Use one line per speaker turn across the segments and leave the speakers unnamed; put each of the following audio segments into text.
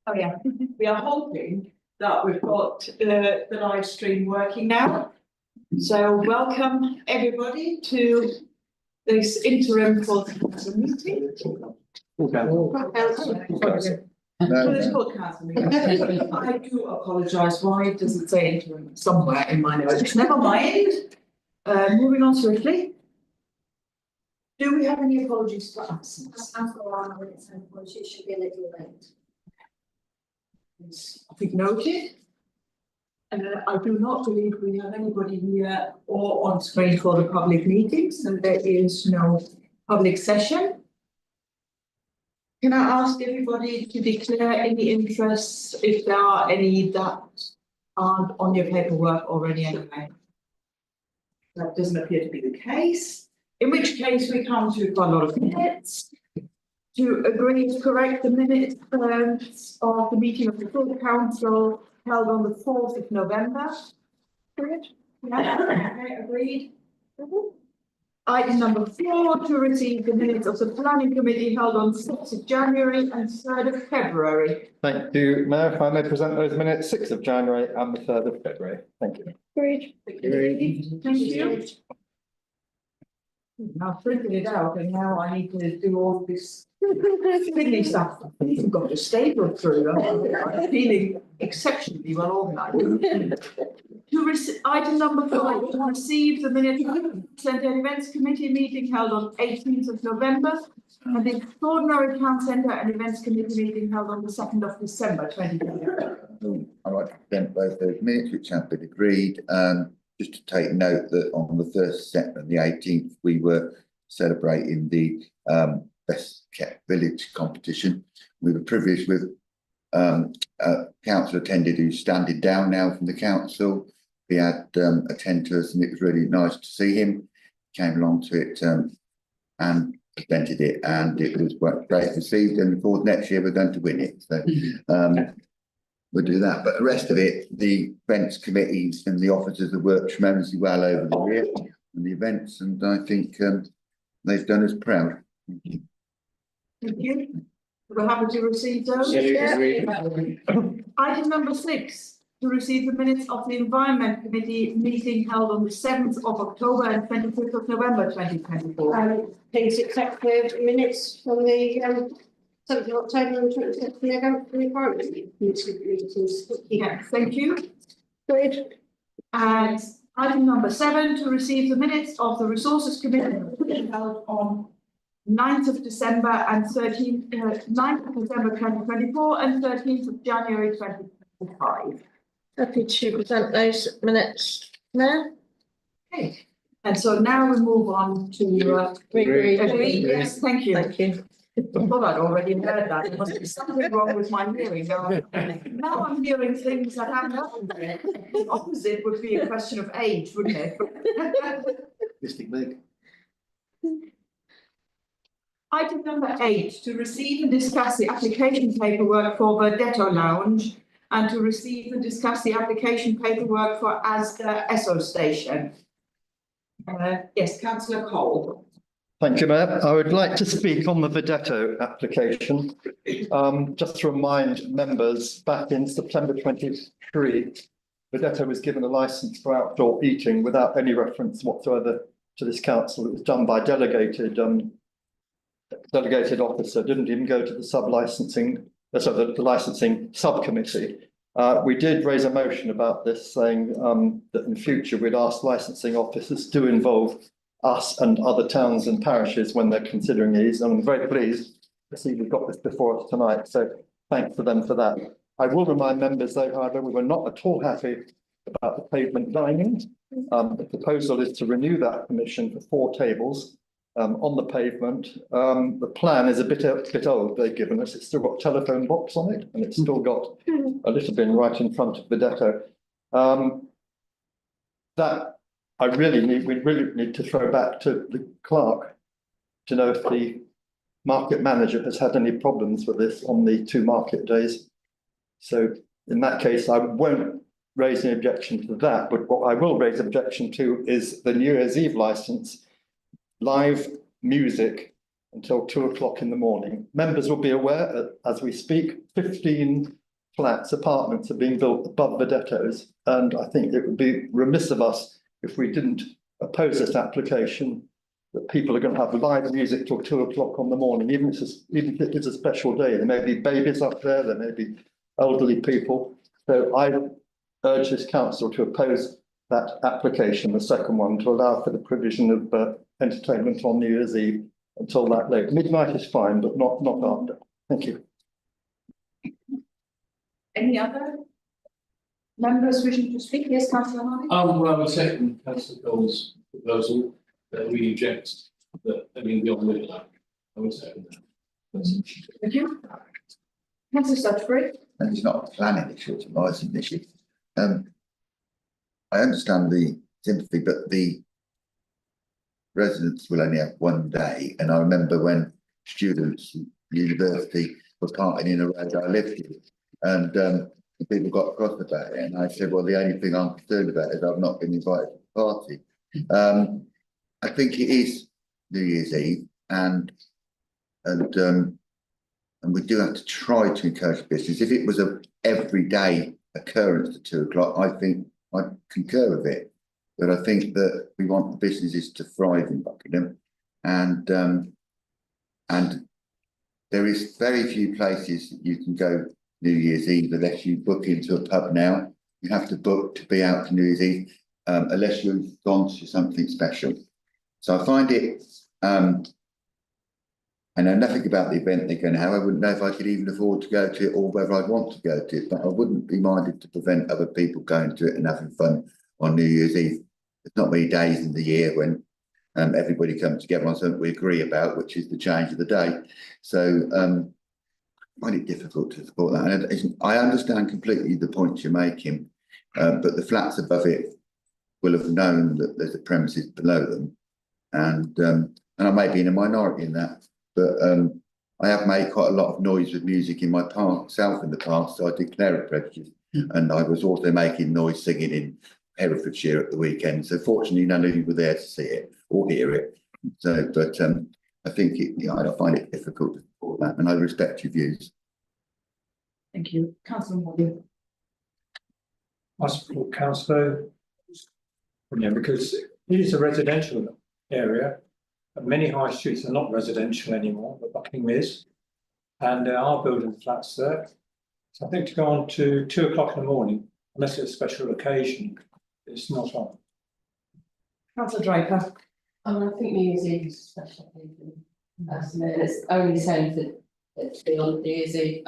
Oh yeah, we are hoping that we've got the live stream working now. So welcome everybody to this interim council meeting. This full council meeting. I do apologise. Why does it say interim somewhere in my notes? Never mind. Moving on swiftly. Do we have any apologies for absence?
I've got one with its own voice, it should be a little late.
I think noted. I do not believe we have anybody here or on screen for the public meetings, and there is no public session. Can I ask everybody to declare any interests if there are any that aren't on your paperwork already anyway? That doesn't appear to be the case, in which case we come to quite a lot of minutes. To agree to correct the minutes of the meeting of the full council held on the 4th of November. Correct? Yeah, okay, agreed. Item number 4, to receive the minutes of the planning committee held on 6th of January and 3rd of February.
Thank you, Mayor. If I may present those minutes, 6th of January and the 3rd of February. Thank you.
Agreed. Thank you. Now I've printed it out and now I need to do all this fiddly stuff. I've even got a staple through. I'm feeling exceptionally well organised. Item number 5, to receive the minutes of the Centre Events Committee meeting held on 18th of November and the extraordinary Town Centre and Events Committee meeting held on the 2nd of December 2020.
I'd like to present both those minutes which have been agreed. Just to take note that on the 1st, 2nd and the 18th, we were celebrating the Best Kept Village competition. We were privileged with a council attended who's standing down now from the council. He had attend to us and it was really nice to see him. Came along to it and presented it, and it was great received, and of course next year we're going to win it. So we'll do that, but the rest of it, the events committees and the officers have worked tremendously well over the year and the events, and I think they've done us proud. Thank you.
Thank you. We're happy to receive those.
Yeah.
Item number 6, to receive the minutes of the Environment Committee meeting held on the 7th of October and 25th of November 2024.
Please accept the minutes from the 7th of October and 25th of November for the environment meetings.
Yeah, thank you.
Good.
And item number 7, to receive the minutes of the Resources Committee held on 9th of December and 9th of December 2024 and 13th of January 2025.
Happy to present those minutes now.
Okay, and so now we move on to
Agree.
Yes, thank you.
Thank you.
I thought I'd already heard that. There must be something wrong with my hearing. Now I'm hearing things that haven't happened. The opposite would be a question of age, wouldn't it?
Mystic Meg.
Item number 8, to receive and discuss the application paperwork for Verdetto Lounge and to receive and discuss the application paperwork for Asda Esso Station. Yes, Councillor Cole.
Thank you, Mayor. I would like to speak on the Verdetto application. Just to remind members, back in September 23, Verdetto was given a licence for outdoor eating without any reference whatsoever to this council. It was done by delegated officer, didn't even go to the sub-licensing, so the licensing subcommittee. We did raise a motion about this, saying that in future we'd ask licensing officers to involve us and other towns and parishes when they're considering these. And I'm very pleased to see we've got this before us tonight, so thanks to them for that. I will remind members though, however, we were not at all happy about the pavement dining. The proposal is to renew that permission for 4 tables on the pavement. The plan is a bit old they've given us. It's still got a telephone box on it and it's still got a little bin right in front of the depot. That we really need to throw back to the clerk to know if the market manager has had any problems with this on the 2 market days. So in that case, I won't raise any objection to that, but what I will raise objection to is the New Year's Eve licence. Live music until 2 o'clock in the morning. Members will be aware, as we speak, 15 flats, apartments are being built above the depots. And I think it would be remiss of us if we didn't oppose this application, that people are going to have live music till 2 o'clock in the morning, even if it is a special day. There may be babies up there may be elderly people. So I urge this council to oppose that application, the second one, to allow for the provision of entertainment on New Year's Eve until that late. Midnight is fine, but not after. Thank you.
Any other members wishing to speak? Yes, Councillor Hardy.
Well, I would second Councillor Cole's proposal that we reject the, beyond midnight. I would second that.
Thank you. Councillor Stutchbury.
And it's not a planning issue, it's a licensing issue. I understand the sympathy, but the residents will only have one day. And I remember when students at university were partying in a road I lived in, and people got cross about it. And I said, well, the only thing I'm concerned about is I've not been invited to the party. I think it is New Year's Eve, and we do have to try to encourage business. If it was a everyday occurrence at 2 o'clock, I think I concur with it. But I think that we want the businesses to thrive in Buckingham, and there is very few places that you can go New Year's Eve unless you book into a pub now. You have to book to be out for New Year's Eve, unless you've gone to something special. So I find it, I know nothing about the event they're going to have. I wouldn't know if I could even afford to go to it or whether I'd want to go to it, but I wouldn't be minded to prevent other people going to it and having fun on New Year's Eve. There's not many days in the year when everybody comes together on something we agree about, which is the change of the day. So I find it difficult to support that. And I understand completely the points you're making, but the flats above it will have known that there's a premises below them. And I may be in a minority in that, but I have made quite a lot of noise with music in my park south in the past, so I declare it prejudice. And I was also making noise singing in Herefordshire at the weekend. So fortunately, none of you were there to see it or hear it. So, but I think I find it difficult to support that, and I respect your views.
Thank you. Councillor Hardy.
I support Councillor. Yeah, because it is a residential area. Many high streets are not residential anymore, but Buckingham is, and there are building flats there. So I think to go on to 2 o'clock in the morning, unless it's a special occasion, it's not on.
Councillor Draper.
I think New Year's Eve is a special occasion. And it's only saying that it's beyond New Year's Eve.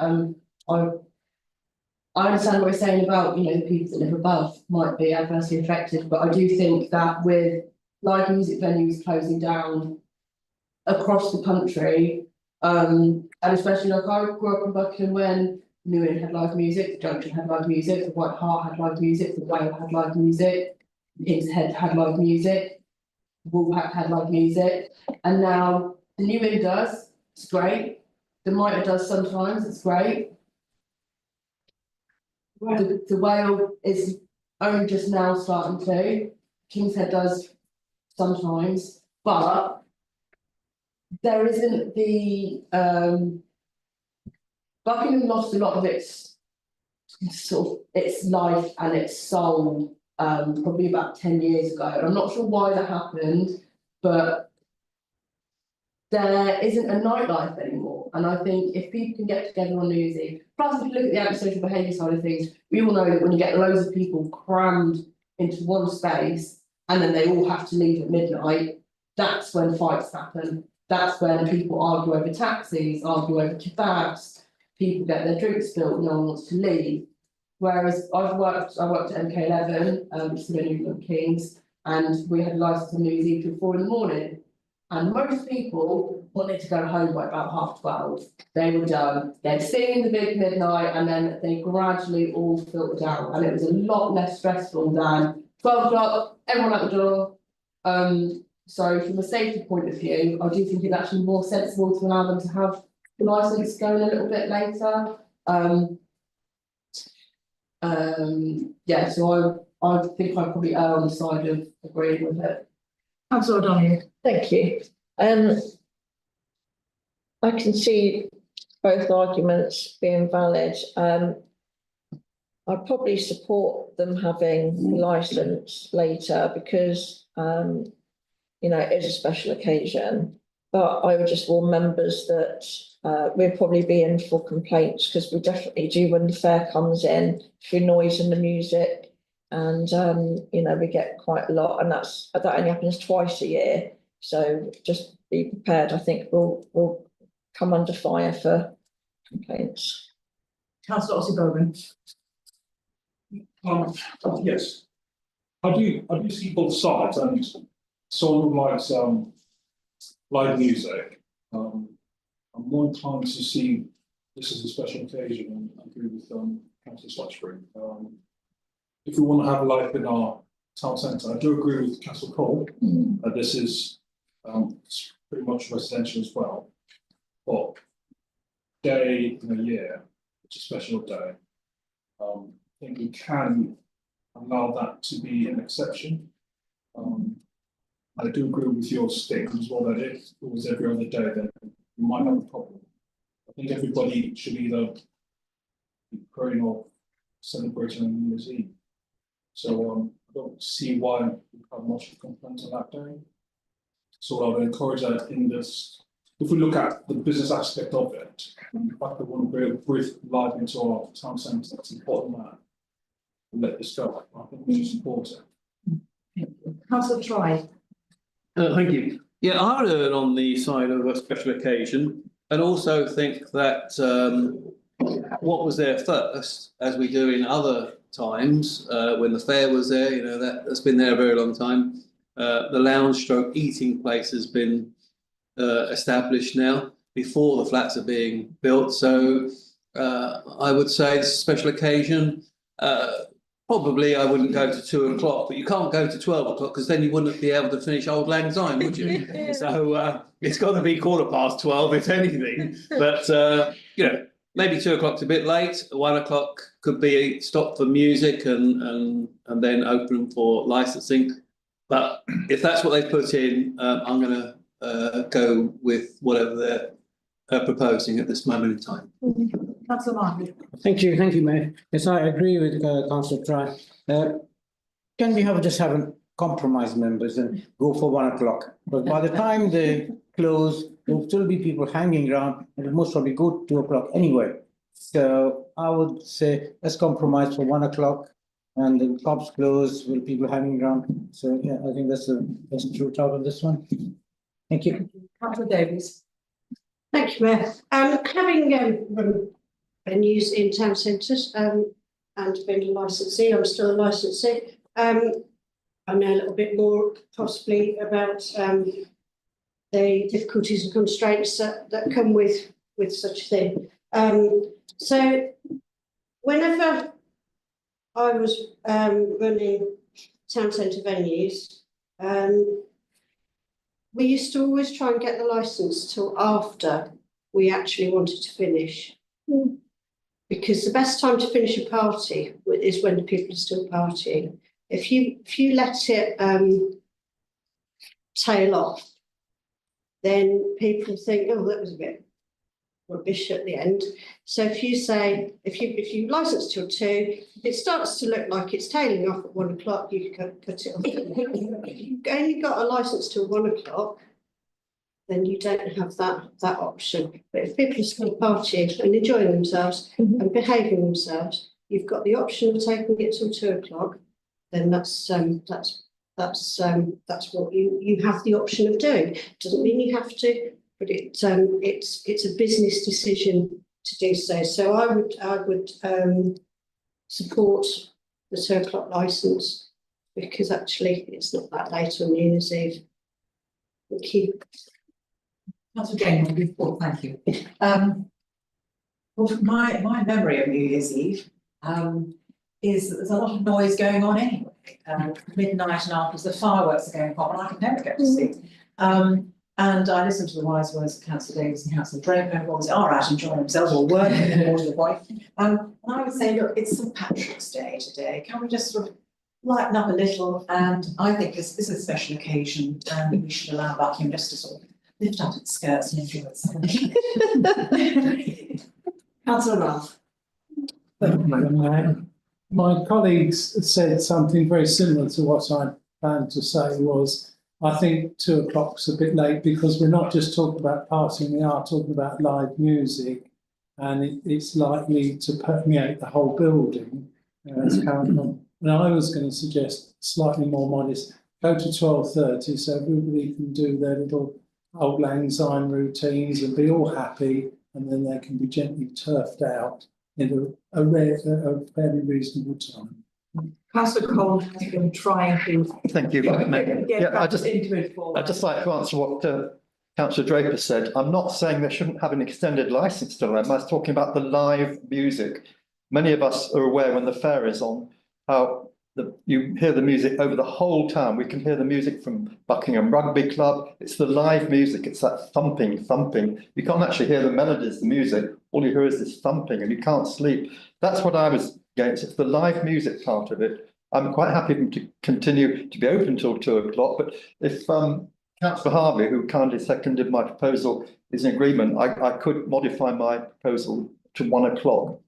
I understand what you're saying about, the people that live above might be adversely affected, but I do think that with live music venues closing down across the country, and especially like I grew up in Buckingham when New Inn had live music, the Junction had live music, the White Hart had live music, the Whale had live music, King's Head had live music, Woolpack had live music, and now the New Inn does, it's great. The Mitre does sometimes, it's great. The Whale is only just now starting to. King's Head does sometimes, but there isn't the Buckingham lost a lot of its life and its soul probably about 10 years ago. I'm not sure why that happened, but there isn't a nightlife anymore. And I think if people can get together on New Year's Eve, plus if you look at the antisocial behaviour side of things, we all know that when you get loads of people crammed into one space and then they all have to leave at midnight, that's when fights happen. That's when people argue over taxis, argue over kebabs, people get their drinks spilled, no one wants to leave. Whereas I worked at MK11, which is the Newton Kings, and we had a licence on New Year's Eve till 4 in the morning. And most people wanted to go home by about 12:30. They were done. They'd sing the big midnight and then they gradually all filtered out. And it was a lot less stressful than 12 o'clock, everyone out the door. So from a safety point of view, I do think it's actually more sensible to allow them to have the licence going a little bit later. Yeah, so I think I'd probably err on the side of agreeing with it.
Councillor O'Donoghue.
Thank you. I can see both arguments being valid. I'd probably support them having the licence later because, you know, it is a special occasion. But I would just warn members that we'll probably be in for complaints because we definitely do when the fair comes in through noise and the music. And, you know, we get quite a lot, and that only happens twice a year. So just be prepared. I think we'll come under fire for complaints.
Councillor Bowman.
Yes. I do see both sides, and someone likes live music. I'm more inclined to see this as a special occasion, and I agree with Councillor Slotchbury. If we want to have life in our town centre, I do agree with Councillor Cole. This is pretty much residential as well. But day in a year, it's a special day. I think we can allow that to be an exception. I do agree with your statement as well that if it was every other day, then we might have a problem. I think everybody should either be praying or celebrating on New Year's Eve. So I don't see why we have much of a complaint on that day. So I would encourage that in this, if we look at the business aspect of it, and the fact that we want to breathe life into our town centre, that's important that we let this go. I think we should support it.
Councillor Troy.
Thank you. Yeah, I would err on the side of a special occasion, and also think that what was there first, as we do in other times, when the fair was there, you know, that's been there a very long time. The lounge stroke eating place has been established now before the flats are being built. So I would say it's a special occasion. Probably I wouldn't go to 2 o'clock, but you can't go to 12 o'clock because then you wouldn't be able to finish Old Lang Syne, would you? So it's got to be 12:15, if anything. But you know, maybe 2 o'clock's a bit late. 1 o'clock could be stopped for music and then open for licensing. But if that's what they put in, I'm going to go with whatever they're proposing at this moment in time.
Councillor Martin.
Thank you, Mayor. Yes, I agree with Councillor Try. Can we just have a compromise, members, and go for 1 o'clock? But by the time they close, there will still be people hanging around, and it'll most probably go 2 o'clock anyway. So I would say let's compromise for 1 o'clock, and the pubs close with people hanging around. So yeah, I think that's the best route out of this one. Thank you.
Councillor Davies.
Thank you, Mayor. Having run venues in town centres and been a licensee, I'm still a licensee. I know a little bit more possibly about the difficulties and constraints that come with such a thing. So whenever I was running town centre venues, we used to always try and get the licence till after we actually wanted to finish. Because the best time to finish a party is when the people are still partying. If you let it tail off, then people think, oh, that was a bit rubbish at the end. So if you say, if you license till 2, if it starts to look like it's tailing off at 1 o'clock, you can cut it off. If you've only got a license till 1 o'clock, then you don't have that option. But if people are still partying and enjoying themselves and behaving themselves, you've got the option of taking it till 2 o'clock. Then that's what you have the option of doing. Doesn't mean you have to, but it's a business decision to do so. So I would support the 2 o'clock licence because actually it's not that late on New Year's Eve. Thank you.
Councillor Jane, thank you. Well, my memory of New Year's Eve is that there's a lot of noise going on anyway. Midnight and afterwards, the fireworks are going pop, and I can never get to sleep. And I listened to the wise words of Councillor Davies and Councillor Draper, who obviously are out enjoying themselves or working more to the point. And I would say, look, it's St Patrick's Day today. Can we just sort of lighten up a little? And I think this is a special occasion, and we should allow Buckingham just to sort of lift up its skirts and enjoy it. Councillor Ralph.
My colleagues said something very similar to what I planned to say was, I think 2 o'clock's a bit late because we're not just talking about partying, we are talking about live music, and it's likely to permeate the whole building as current on. And I was going to suggest slightly more modest, go to 12:30 so everybody can do their little Old Lang Syne routines and be all happy, and then they can be gently turfed out in a fairly reasonable time.
Councillor Cole has been trying to
Thank you.
get
Yeah,
back into it for.
I'd just like to answer what Councillor Draper said. I'm not saying they shouldn't have an extended licence to them. I was talking about the live music. Many of us are aware when the fair is on, how you hear the music over the whole town. We can hear the music from Buckingham Rugby Club. It's the live music. It's that thumping. You can't actually hear the melodies, the music. All you hear is this thumping and you can't sleep. That's what I was against. It's the live music part of it. I'm quite happy to continue to be open till 2 o'clock. But if Councillor Harvey, who kindly seconded my proposal, is in agreement, I could modify my proposal to 1 o'clock,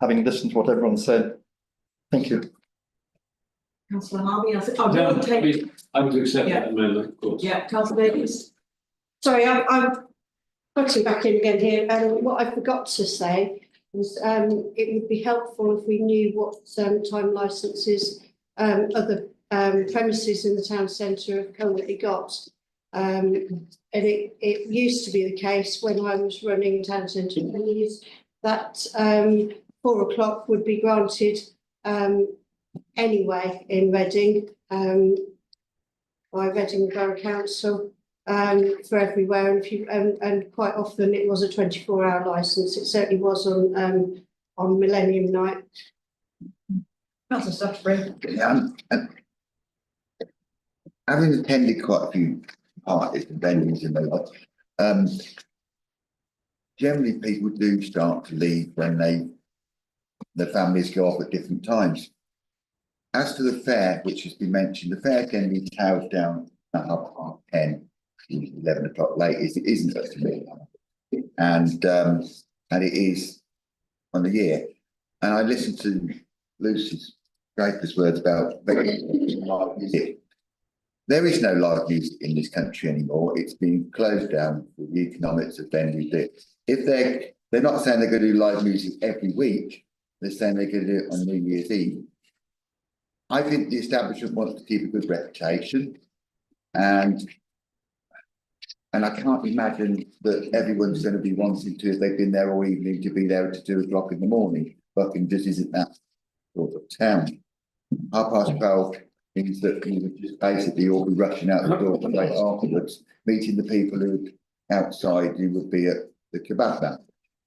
having listened to what everyone said. Thank you.
Councillor Harvey, don't take.
I would accept
Yeah.
that amendment, of course.
Yeah, Councillor Davies.
Sorry, I'm putting back in again here, and what I forgot to say was it would be helpful if we knew what time licences other premises in the town centre have currently got. And it used to be the case when I was running town centre meetings that 4 o'clock would be granted anyway in Reading by Reading Borough Council for everywhere, and if you and quite often it was a 24-hour licence. It certainly was on Millennium Night.
Councillor Stutterbury.
And having attended quite a few parties and venues and the like, generally people do start to leave when the families go off at different times. As to the fair, which has been mentioned, the fair generally towers down at 10, 11 o'clock latest. It isn't up to me, and it is on the year. And I listened to Lucy's Draper's words about live music. There is no live music in this country anymore. It's been closed down for the economics of venues. If they're not saying they're going to do live music every week, they're saying they're going to do it on New Year's Eve. I think the establishment wants to keep a good reputation, and I can't imagine that everyone's going to be wanting to, if they've been there all evening, to be there at 2 o'clock in the morning. Buckingham just isn't that sort of town. 12:30 means that we would just basically all be rushing out the door straight afterwards, meeting the people who outside who would be at the kebab,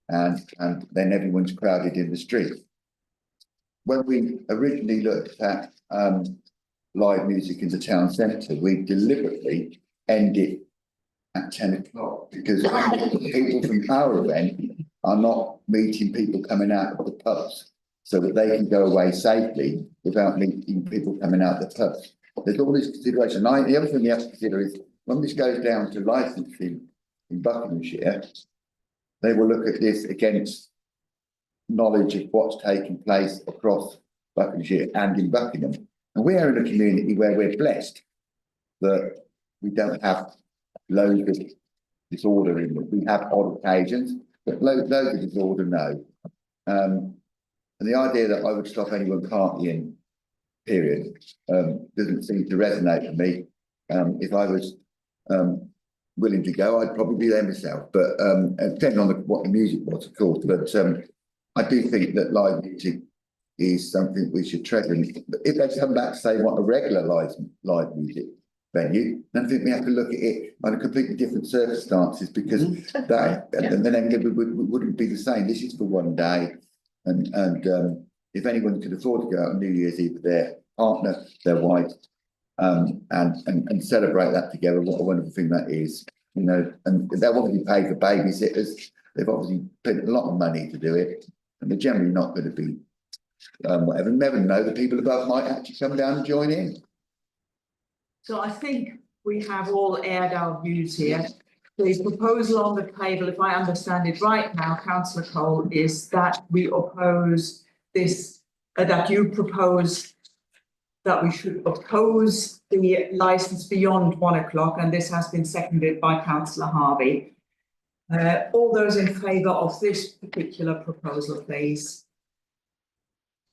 and then everyone's crowded in the street. When we originally looked at live music in the town centre, we deliberately ended at 10 o'clock because people from our event are not meeting people coming out of the pubs so that they can go away safely without meeting people coming out of the pubs. There's all this consideration. The other thing you have to consider is when this goes down to licensing in Buckinghamshire, they will look at this against knowledge of what's taking place across Buckinghamshire and in Buckingham. And we are in a community where we're blessed that we don't have loads of disorder in it. We have odd occasions, but loads of disorder, no. And the idea that I would stop anyone partying, period, doesn't seem to resonate with me. If I was willing to go, I'd probably be there myself, but depending on what the music was, of course. But I do think that live music is something we should treasure. But if they come back to say want a regular live music venue, then I think we have to look at it under completely different circumstances, because that and then it wouldn't be the same. This is for one day, and if anyone could afford to go out on New Year's Eve with their partner, their wife, and celebrate that together, what a wonderful thing that is, you know. And they want to be paid for babysitters. They've obviously spent a lot of money to do it, and they're generally not going to be whatever. Never know, the people above might actually come down and join in.
So I think we have all aired our views here. the proposal on the table, if I understand it right now, councillor Cole, is that we oppose this, that you propose that we should oppose the licence beyond 1 o'clock, and this has been seconded by councillor Harvey. All those in favour of this particular proposal, please.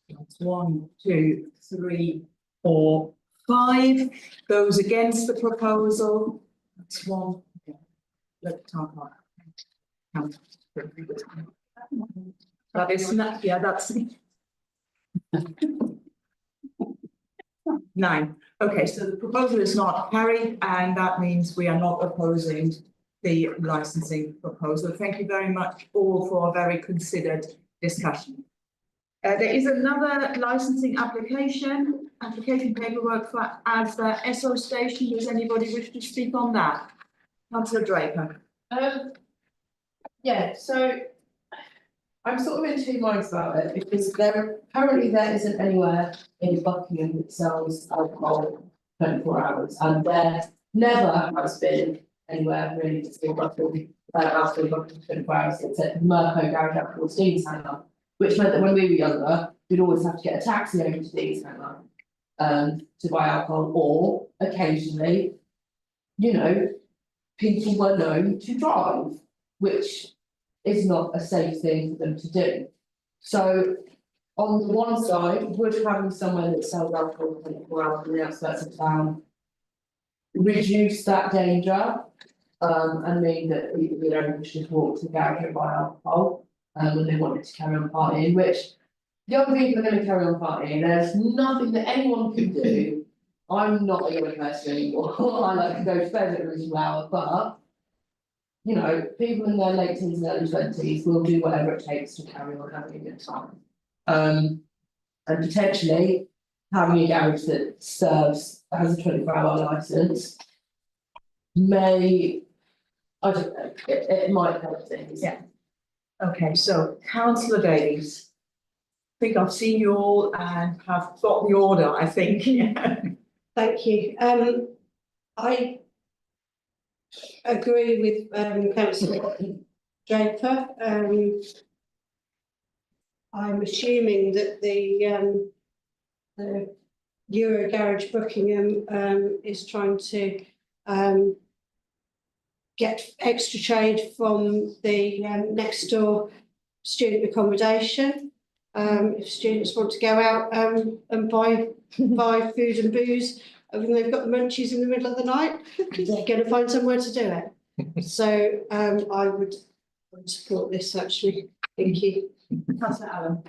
That's 1, 2, 3, 4, 5. Those against the proposal, that's 1. Let talk about. That is not, yeah, that's 9. Okay, so the proposal is not carried, and that means we are not opposing the licensing proposal. Thank you very much all for a very considered discussion. There is another licensing application paperwork for Asda Esso station. Does anybody wish to speak on that? Councillor Draper.
Yeah, so I'm sort of in two minds about it, because there isn't anywhere in Buckingham that sells alcohol 24 hours, and there never has been anywhere really to sell alcohol 24 hours except Merco Garage Alcohol Steam's Hangar, which meant that when we were younger, we'd always have to get a taxi over to Steam's Hangar to buy alcohol, or occasionally, you know, people were known to drive, which is not a safe thing for them to do. So on the one side, would having somewhere that sells alcohol 24 hours in the outskirts of town reduce that danger, and mean that people don't should walk to the garage and buy alcohol when they wanted to carry on partying, which young people are going to carry on partying. There's nothing that anyone can do. I'm not a young person anymore. I like to go to bed at a reasonable hour, but you know, people in their late teens and early 20s will do whatever it takes to carry on having a good time. And potentially having a garage that has a 24-hour licence may, I don't know, it might help things.
Yeah. Okay, so councillor Davies. I think I've seen you all and have got the order, I think.
Thank you. I agree with councillor Draper. I'm assuming that the Euro Garage Buckingham is trying to get extra trade from the next door student accommodation. If students want to go out and buy food and booze, and they've got the munchies in the middle of the night, they're going to find somewhere to do it. So I would support this actually. Thank you.
Councillor Allen.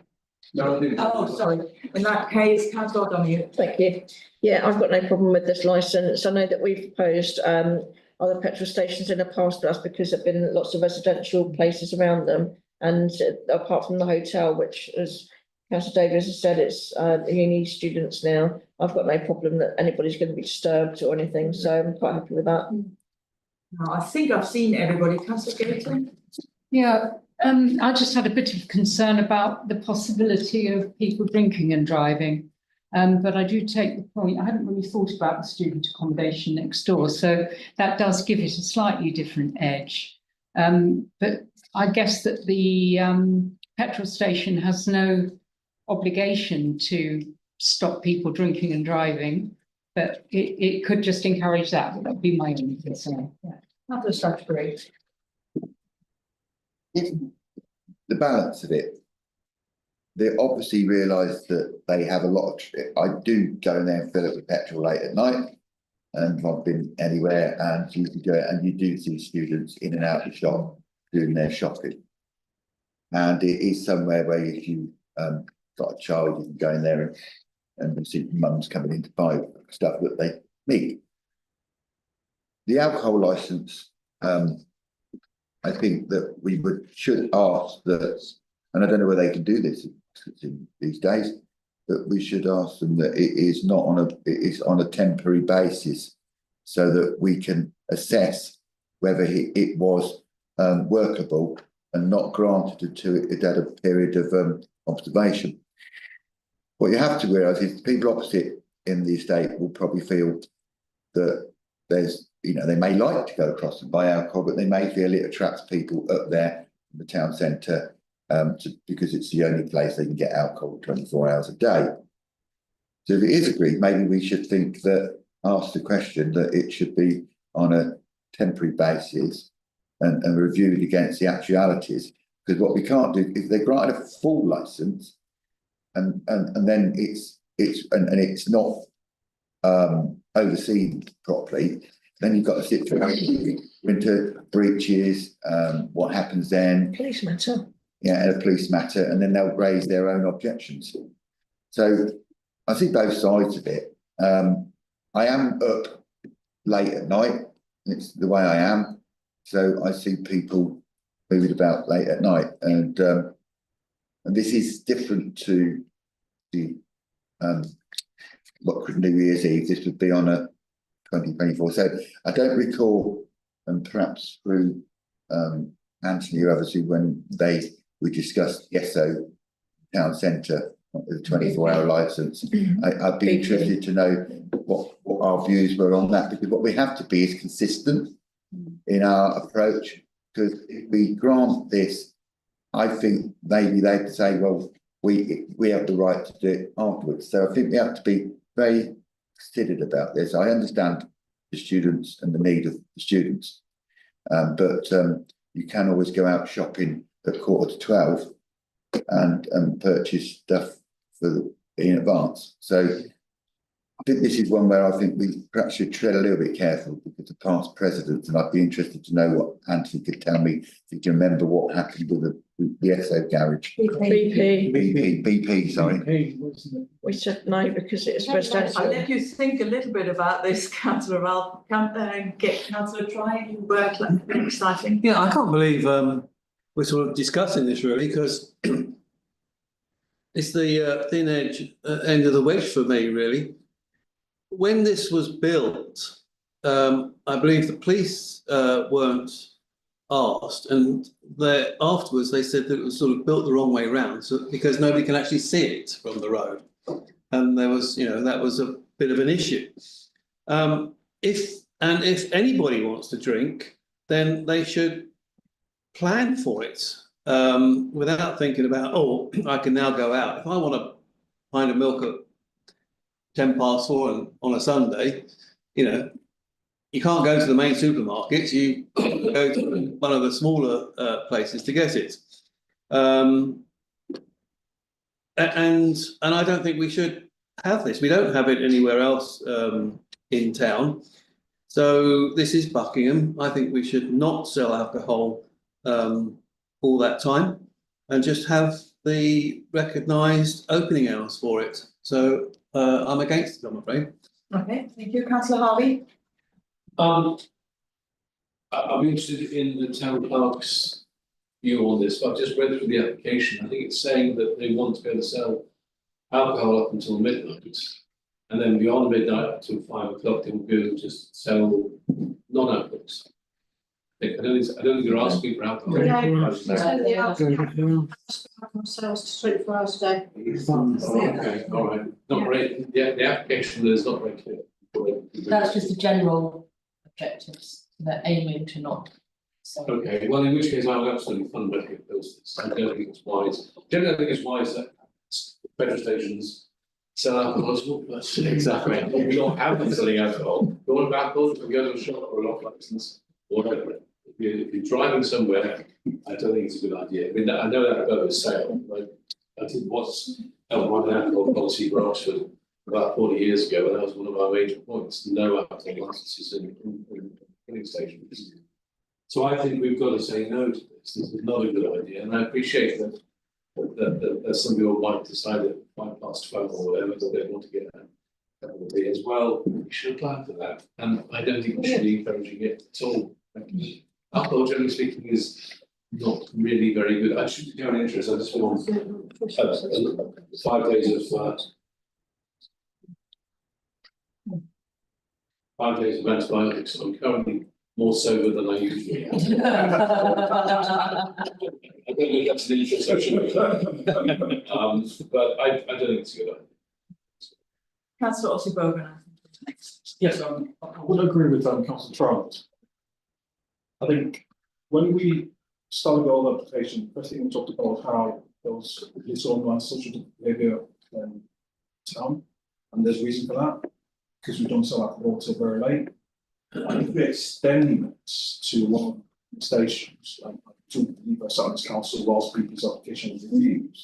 No, I didn't.
Oh, sorry. In that case, councillor O'Donoghue.
Thank you. Yeah, I've got no problem with this licence. I know that we've proposed other petrol stations in the past, but that's because there have been lots of residential places around them. And apart from the hotel, which, as Councillor Davies has said, it's uni students now. I've got no problem that anybody's going to be disturbed or anything, so I'm quite happy with that.
No, I think I've seen everybody. Councillor Gaten.
Yeah, I just had a bit of concern about the possibility of people drinking and driving. But I do take the point, I hadn't really thought about the student accommodation next door, so that does give it a slightly different edge. But I guess that the petrol station has no obligation to stop people drinking and driving, but it could just encourage that. That would be my only concern.
Yeah, that was such great.
The balance of it, they obviously realise that they have a lot of. I do go in there and fill it with petrol late at night, and if I've been anywhere and you can do it, and you do see students in and out of the shop doing their shopping, and it is somewhere where if you got a child, you can go in there and you see mums coming in to buy stuff that they need. The alcohol licence, I think that we should ask that, and I don't know whether they can do this these days, but we should ask them that it is not it is on a temporary basis, so that we can assess whether it was workable and not granted to it at a period of observation. What you have to realise is people opposite in the estate will probably feel that there's you know, they may like to go across and buy alcohol, but they may feel it attracts people up there in the town centre because it's the only place they can get alcohol 24 hours a day. So if it is agreed, maybe we should think that, ask the question that it should be on a temporary basis and reviewed against the actualities. Because what we can't do is they grant a full licence and then it's not overseen properly, then you've got a situation into breaches, what happens then?
Police matter.
Yeah, a police matter, and then they'll raise their own objections. So I see both sides of it. I am up late at night, it's the way I am. So I see people moving about late at night, and this is different to the what New Year's Eve. This would be on a 2024. So I don't recall, and perhaps through Anthony or others, when we discussed Yeso Town Centre with a 24-hour licence. I'd be interested to know what our views were on that, because what we have to be is consistent in our approach. Because if we grant this, I think maybe they'd say, well, we have the right to do it afterwards. So I think we have to be very considered about this. I understand the students and the need of the students, but you can always go out shopping at 11:45 and purchase stuff in advance. So I think this is one where I think we perhaps should tread a little bit careful because of past precedents, and I'd be interested to know what Anthony could tell me if you can remember what happened with the Esso garage. BP, sorry.
We said no because it's
I'll
residential.
let you think a little bit about this, Councillor Ralph. Get Councillor Try and work like very exciting.
Yeah, I can't believe we're sort of discussing this really, because it's the thin edge end of the wedge for me, really. When this was built, I believe the police weren't asked, and afterwards they said that it was sort of built the wrong way round, so because nobody can actually see it from the road, and there was, that was a bit of an issue. If anybody wants to drink, then they should plan for it without thinking about, oh, I can now go out. If I want a pint of milk at 4:10 on a Sunday, you can't go to the main supermarkets, you go to one of the smaller places to get it. And I don't think we should have this. We don't have it anywhere else in town. So this is Buckingham. I think we should not sell alcohol all that time and just have the recognised opening hours for it. So I'm against it, I'm afraid.
Okay, thank you, Councillor Harvey.
I'm interested in the town clerk's view on this. I've just read through the application. I think it's saying that they want to be able to sell alcohol up until midnight, and then beyond midnight up to 5 o'clock they will be able to just sell non-alcoholics. I don't think they're asking for alcohol.
Sales 24 hours a day.
Okay, all right. Not great. The application is not very clear.
That's just the general objectives. They're aiming to not. So.
Okay, well, in which case I would absolutely fund those. I don't think it's wise. Generally, I think it's wise that petrol stations sell alcohol as well. Exactly. We don't have them selling alcohol. You want alcohol, you can go to a shop or a lot license or whatever. If you're driving somewhere, I don't think it's a good idea. I mean, I know that about the sale. I did what's one alcohol policy for Oxford about 40 years ago, and that was one of our major points: no alcohol licenses in filling stations. So I think we've got to say no to this. This is not a good idea, and I appreciate that some people might decide at 12 or whatever that they want to get a couple of beers. Well, we should plan for that, and I don't think we should be encouraging it at all. Alcohol, generally speaking, is not really very good. I should go in interest. I just want 5 days of 5 days of antibiotics. I'm currently more sober than I usually am. I don't think that's an introspection. But I don't think it's a good idea.
Councillor Ossie-Bogan.
Yes, I would agree with Councillor Trent. I think when we started the whole application, first thing we talked about how there was this online social behaviour in town, and there's reason for that, because we don't sell alcohol till very late. And if we extend it to one of the stations, like to the South Council whilst people's application is reviewed,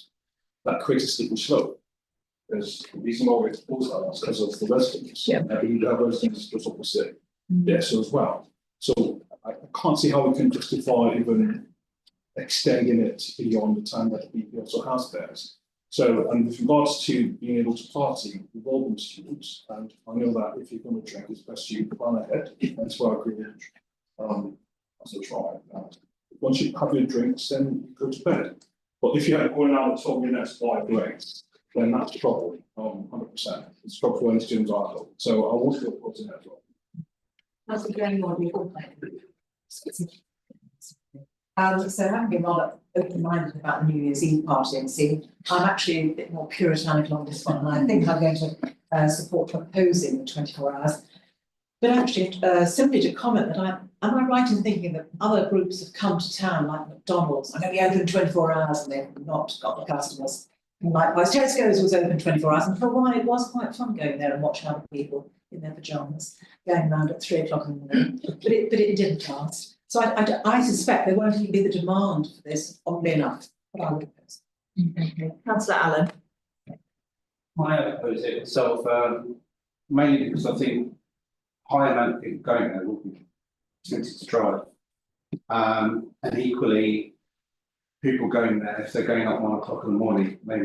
that creates a slippery slope. There's a reason why we expose that because of the residents.
Yeah.
You have residents just opposite there, so as well. So I can't see how we can justify even extending it beyond the time that the BP also has theirs. So, and with regards to being able to party with all the students, and I know that if you're going to drink, it's best you plan ahead. That's why I agree with as a try. Once you have your drinks, then you go to bed. But if you're going out and 12 minutes 5 drinks, then that's trouble. 100%. It's trouble for any students are. So I want to put in that as well.
That's the game on your so having been rather open-minded about the New Year's Eve party and scene, I'm actually a bit more puritanical on this one, and I think I'm going to support proposing the 24 hours. But actually, simply to comment that am I right in thinking that other groups have come to town, like McDonald's, are going to be open 24 hours and they've not got the customers. And likewise, Tesco's was open 24 hours, and for a while it was quite fun going there and watching other people in their pyjamas going around at 3 o'clock in the morning. But it didn't last. So I suspect there won't even be the demand for this oddly enough. But I would oppose. Councillor Allen.
I oppose it itself, mainly because I think high amount of people going there will be tempted to drive. And equally, people going there, if they're going up 1 o'clock in the morning, may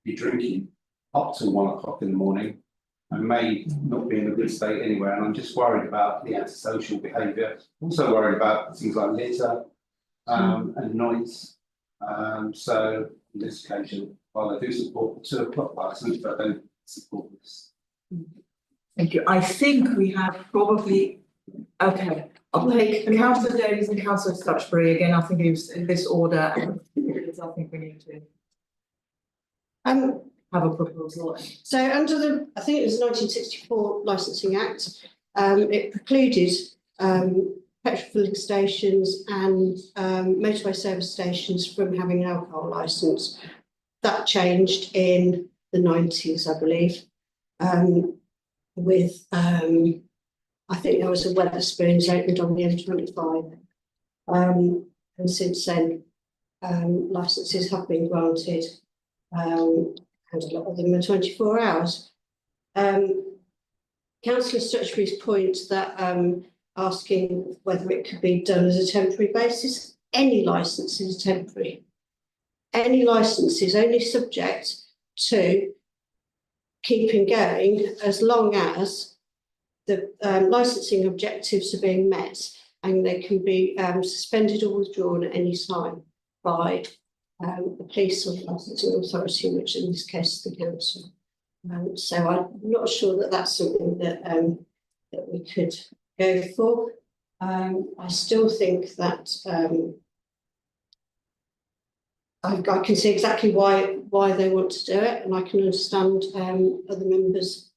be drinking up to 1 o'clock in the morning and may not be in a good state anywhere. And I'm just worried about the antisocial behaviour. Also worried about things like litter and noise. So on this occasion, while I do support the 2 o'clock license, but I don't support this.
Thank you. I think we have probably, okay, I'll take Councillor Davies and Councillor Stutchbury again. I think it was in this order. And I think we need to have a proposal.
So under I think it was the 1964 Licensing Act, it precluded petrol filling stations and motorway service stations from having an alcohol licence. That changed in the 90s, I believe, with I think there was a Wetherspoons opened on the M25, and since then licences have been granted, and a lot of them are 24 hours. Councillor Stutchbury's point that asking whether it could be done as a temporary basis, any licence is temporary. Any licence is only subject to keeping going as long as the licensing objectives are being met, and they can be suspended or withdrawn at any time by the police or licensing authority, which in this case is the council. So I'm not sure that that's something that that we could go for. I still think that I can see exactly why they want to do it, and I can understand other members'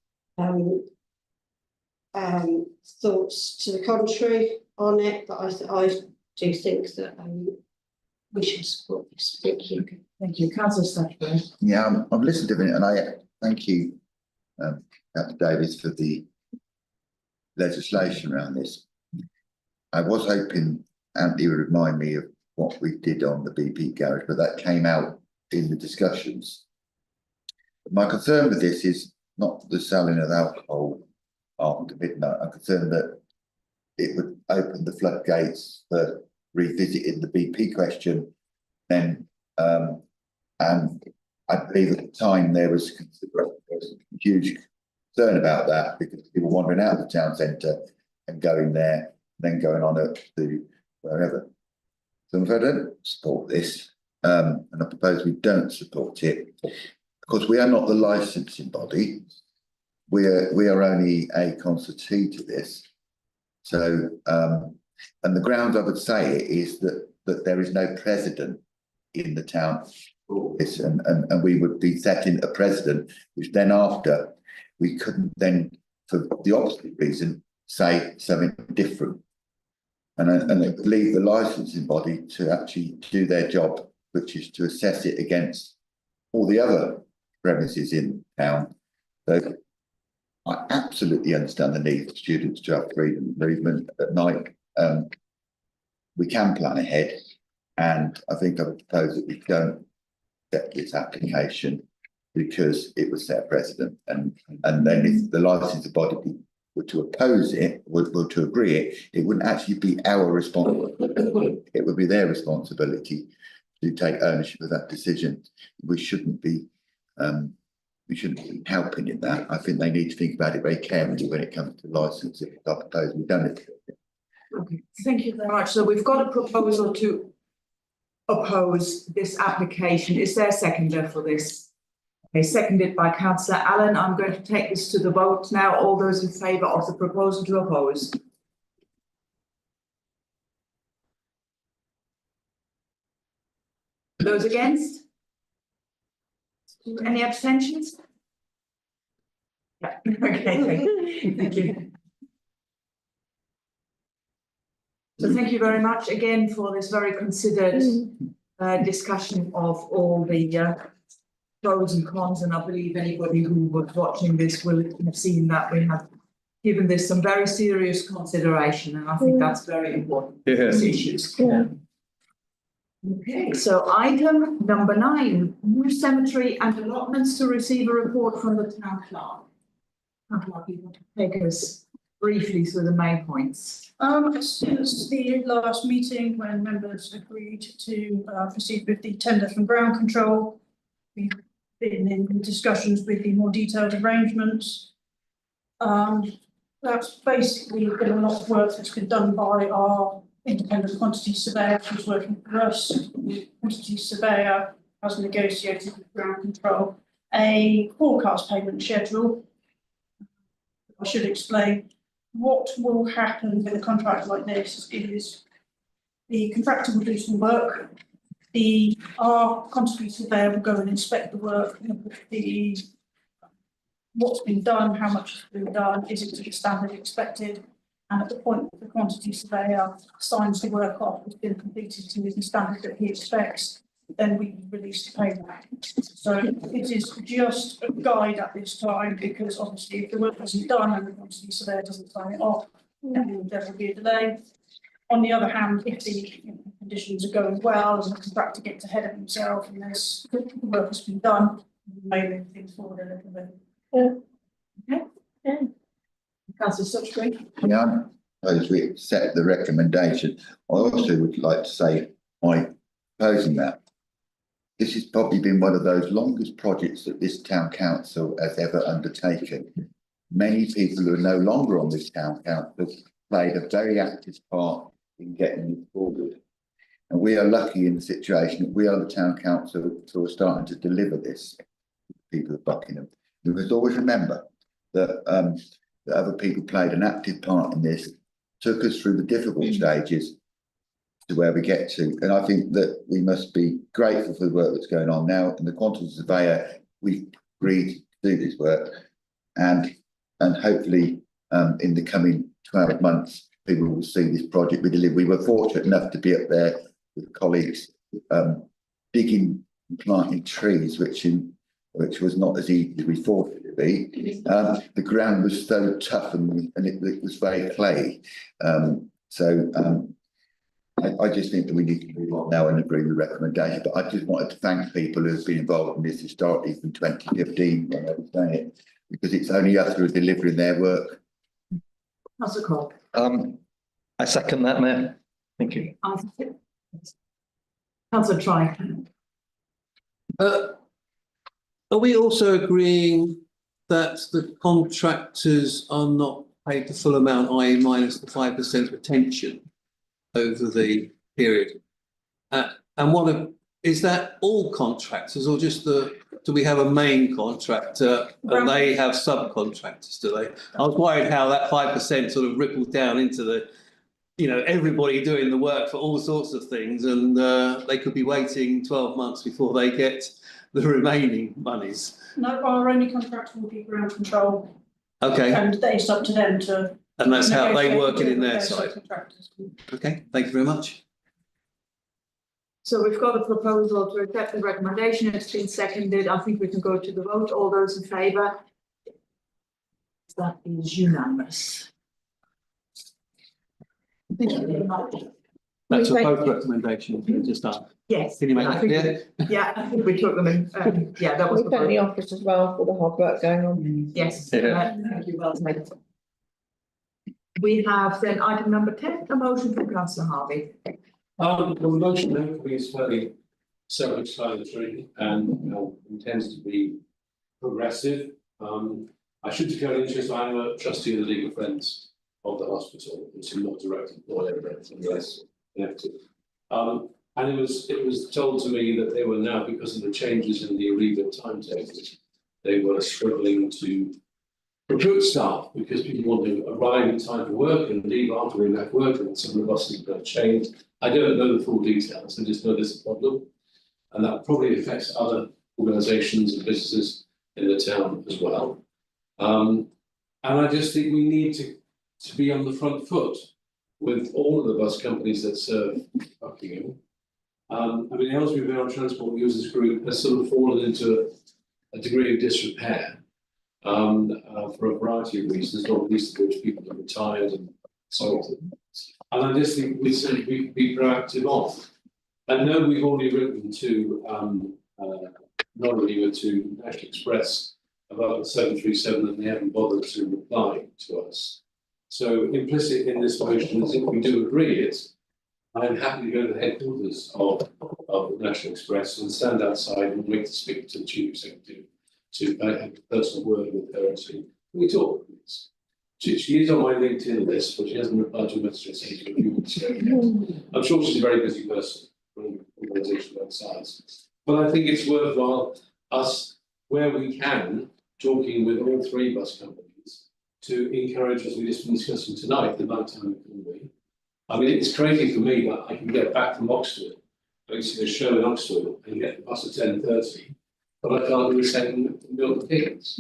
thoughts to the contrary on it, but I do think that we should support this. Thank you.
Thank you. Councillor Stutchbury.
Yeah, I've listened to it and I thank you, Councillor Davies, for the legislation around this. I was hoping Anthony would remind me of what we did on the BP garage, but that came out in the discussions. My concern with this is not the selling of alcohol after midnight. I'm concerned that it would open the floodgates for revisiting the BP question. Then, and I believe at the time there was huge concern about that because people wandering out of the town centre and going there, then going on up to wherever. So if I don't support this, and I propose we don't support it, because we are not the licensing body. We are only a consultee to this. So, and the grounds I would say it is that there is no precedent in the town for this, and we would be setting a precedent, which then after we couldn't then, for the opposite reason, say something different. And I leave the licensing body to actually do their job, which is to assess it against all the other premises in town. So I absolutely understand the need for students to have freedom of movement at night. We can plan ahead, and I think I would propose that we don't accept this application because it was set precedent, and then if the licensing body were to oppose it, were to agree it wouldn't actually be our responsibility. It would be their responsibility to take ownership of that decision. We shouldn't be helping in that. I think they need to think about it very carefully when it comes to licensing. I propose we don't.
Okay, thank you very much. So we've got a proposal to oppose this application. Is there a seconder for this? Okay, seconded by Councillor Allen. I'm going to take this to the vote now. All those in favour of the proposal to oppose? Those against? Any abstentions? Yeah, okay, thank you. So thank you very much again for this very considered discussion of all the pros and cons, and I believe anybody who was watching this will have seen that we have given this some very serious consideration, and I think that's very important. These issues.
Yeah.
Okay, so item number 9, new cemetery and allotments to receive a report from the town clerk. Town clerk, you want to take us briefly through the main points?
Since the last meeting, when members agreed to proceed with the tender from ground control, we've been in discussions with the more detailed arrangements. That's basically been a lot of work that's been done by our independent quantity surveyor who's working for us. The quantity surveyor has negotiated with ground control a forecast payment schedule. I should explain. What will happen with a contract like this is the contractor will do some work. Our quantity surveyor will go and inspect the work, what's been done, how much has been done, is it to the standard expected, and at the point that the quantity surveyor signs the work off, it's been completed to the standard that he expects, then we release the payment. So it is just a guide at this time, because obviously if the work isn't done and the quantity surveyor doesn't sign it off, then there will be a delay. On the other hand, if the conditions are going well and the contractor gets ahead of himself and there's the work has been done, we may move things forward a little bit.
Okay. Councillor Suchgreen.
Yeah, as we accept the recommendation, I also would like to say, by proposing that, this has probably been one of those longest projects that this town council has ever undertaken. Many people who are no longer on this town council played a very active part in getting it forward. And we are lucky in the situation that we are the town council who are starting to deliver this to the people of Buckingham. We must always remember that, that other people played an active part in this, took us through the difficult stages to where we get to. And I think that we must be grateful for the work that's going on now. And the quantity surveyor, we've agreed to do this work. And hopefully in the coming 12 months, people will see this project we deliver. We were fortunate enough to be up there with colleagues digging and planting trees, which was not as easy as we thought it would be. The ground was so tough and it was very clayey. I just think that we need to move on now and agree with the recommendation. But I just wanted to thank people who have been involved in this historically from 2015 when I was saying it, because it's only us who are delivering their work.
Councillor Cole.
I second that, Mayor. Thank you.
Councillor Try.
Are we also agreeing that the contractors are not paid the full amount, i.e. minus the 5% retention over the period? And is that all contractors or just do we have a main contractor and they have subcontractors, do they? I was worried how that 5% sort of rippled down into everybody doing the work for all sorts of things, and they could be waiting 12 months before they get the remaining monies.
No, our only contract will be ground control,
Okay,
and it's up to them to.
and that's how they
negotiate
work it in
with
their
their
side.
subcontractors.
Okay, thank you very much.
So we've got a proposal to accept the recommendation. It's been seconded. I think we can go to the vote. All those in favour? That is unanimous. Thank you very much.
That's
We
for
thank-
both recommendations we just done.
Yes.
Can you make
I
that
think-
clear?
Yeah, I think we took them in, yeah, that was.
We thank the office as well for the hard work going on.
Yes,
Yeah.
thank you, well said. We have then item number 10, a motion from councillor Harvey.
The motion hopefully is fairly self-explanatory and intends to be progressive. I should declare an interest, I'm a trustee of the League of Friends of the hospital, which is not direct employer, but unless elected. And it was told to me that they were now, because of the changes in the Ariba timetable, they were struggling to recruit staff because people want to arrive in time for work and leave after they left work, and some of the buses are going to change. I don't know the full details, I just know there's a problem, and that probably affects other organisations and businesses in the town as well. And I just think we need to be on the front foot with all of the bus companies that serve Buckingham. I mean, Aylesbury Rail Transport Users Group has sort of fallen into a degree of disrepair for a variety of reasons, not least of which people are retired and so on. And I just think we should be proactive on. I know we've already written to not only to National Express about the 737 and they haven't bothered to reply to us. So implicit in this motion is if we do agree it, I'm happy to go to the headquarters of National Express and stand outside and wait to speak to the chief executive to have a personal word with her and see, can we talk? She is on my LinkedIn list, but she hasn't replied to a message since a few weeks ago. I'm sure she's a very busy person from an organisation of both sides. But I think it's worthwhile us, where we can, talking with all three bus companies to encourage, as we just been discussing tonight, the nighttime economy. I mean, it's crazy for me that I can get back from Oxford, I used to do a show in Oxford and get the bus at 10:30, but I can't do the same in Milton Keynes.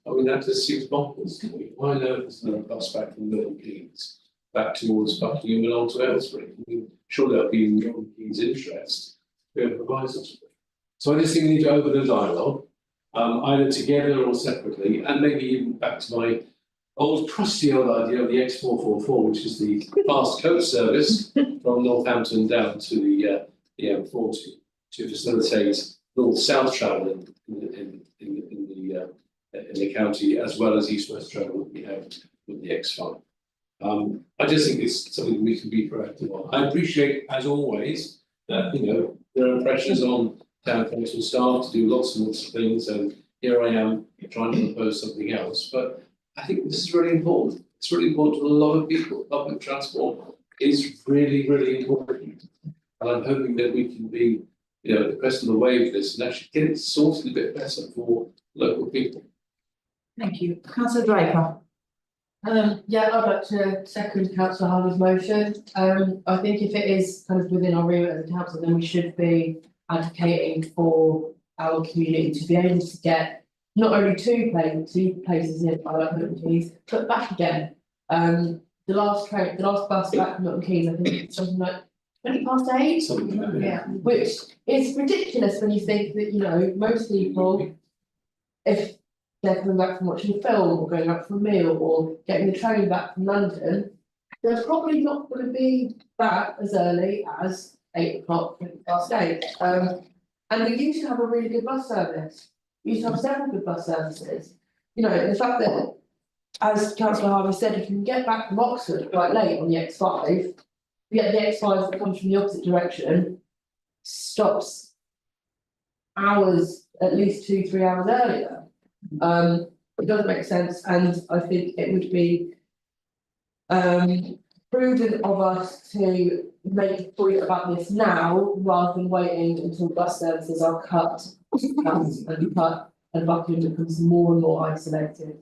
I mean, that just seems bonkers to me. Why on earth is there a bus back from Milton Keynes back towards Buckingham and on to Aylesbury? I mean, surely that'd be in Milton Keynes' interest to be able to provide such a thing. So I just think we need to open a dialogue, either together or separately, and maybe even back to my old crusty old idea of the X444, which is the fast coach service from Northampton down to the M40 to facilitate north-south travel in the county, as well as east-west travel that we have with the X5. I just think it's something we can be proactive on. I appreciate, as always, that there are pressures on town council staff to do lots and lots of things, and here I am trying to propose something else. But I think this is really important. It's really important to a lot of people. Public transport is really, really important, and I'm hoping that we can be, the crest of the wave of this and actually get it sorted a bit better for local people.
Thank you. Councillor Draper.
Yeah, I'd like to second councillor Harvey's motion. I think if it is kind of within our remit as a council, then we should be advocating for our community to be able to get not only two places in Milton Keynes, but back again. The last bus back from Milton Keynes, I think it's something like 8:20.
Something like that.
Yeah, which is ridiculous when you think that, most people, if they're coming back from watching a film or going out for a meal or getting the train back from London, they're probably not going to be back as early as 8 o'clock, 8:20. And we used to have a really good bus service. We used to have several good bus services. The fact that, as Councillor Harvey said, if you can get back from Oxford quite late on the X5, yet the X5 that comes from the opposite direction stops hours, at least 2-3 hours earlier. It doesn't make sense, and I think it would be prudent of us to make a point about this now, rather than waiting until bus services are cut, and Buckingham becomes more and more isolated.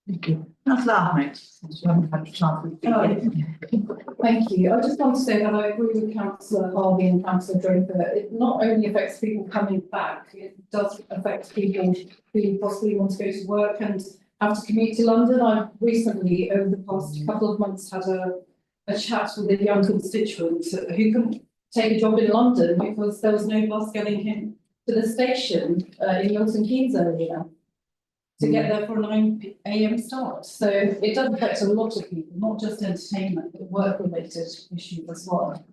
Thank you. Councillor Ahmed, since you haven't had a chance to speak.
Thank you. I just want to say that I agree with Councillor Harvey and Councillor Draper. It not only affects people coming back, it does affect people who possibly want to go to work and have to commute to London. I've recently, over the past couple of months, had a chat with a young constituent who couldn't take a job in London because there was no bus getting him to the station in Milton Keynes area to get there for a 9 AM start. So it does affect a lot of people, not just entertainment, but work-related issues as well.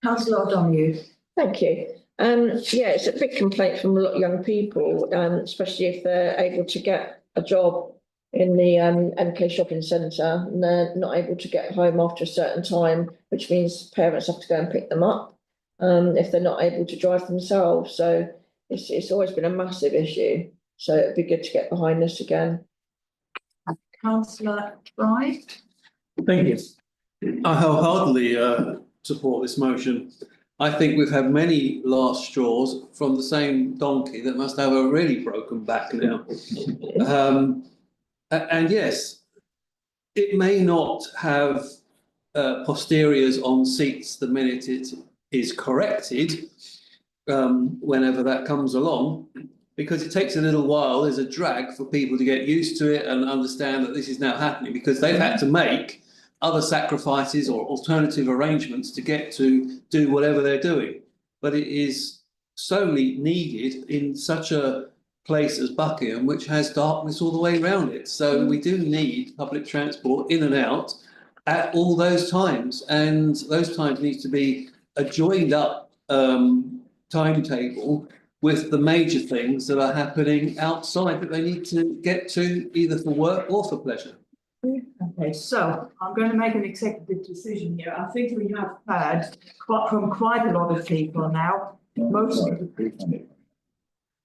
Councillor O'Donoghue.
Thank you. Yeah, it's a big complaint from a lot of young people, especially if they're able to get a job in the MK shopping centre and they're not able to get home after a certain time, which means parents have to go and pick them up if they're not able to drive themselves. So it's always been a massive issue. So it'd be good to get behind this again.
Councillor Wright.
Thank you. I wholeheartedly support this motion. I think we've had many last straws from the same donkey that must have a really broken back now. And yes, it may not have posteriors on seats the minute it is corrected, whenever that comes along, because it takes a little while. There's a drag for people to get used to it and understand that this is now happening, because they've had to make other sacrifices or alternative arrangements to get to do whatever they're doing. But it is solely needed in such a place as Buckingham, which has darkness all the way around it. So we do need public transport in and out at all those times, and those times need to be a joined up timetable with the major things that are happening outside that they need to get to, either for work or for pleasure.
Okay, so I'm going to make an executive decision here. I think we have heard from quite a lot of people now.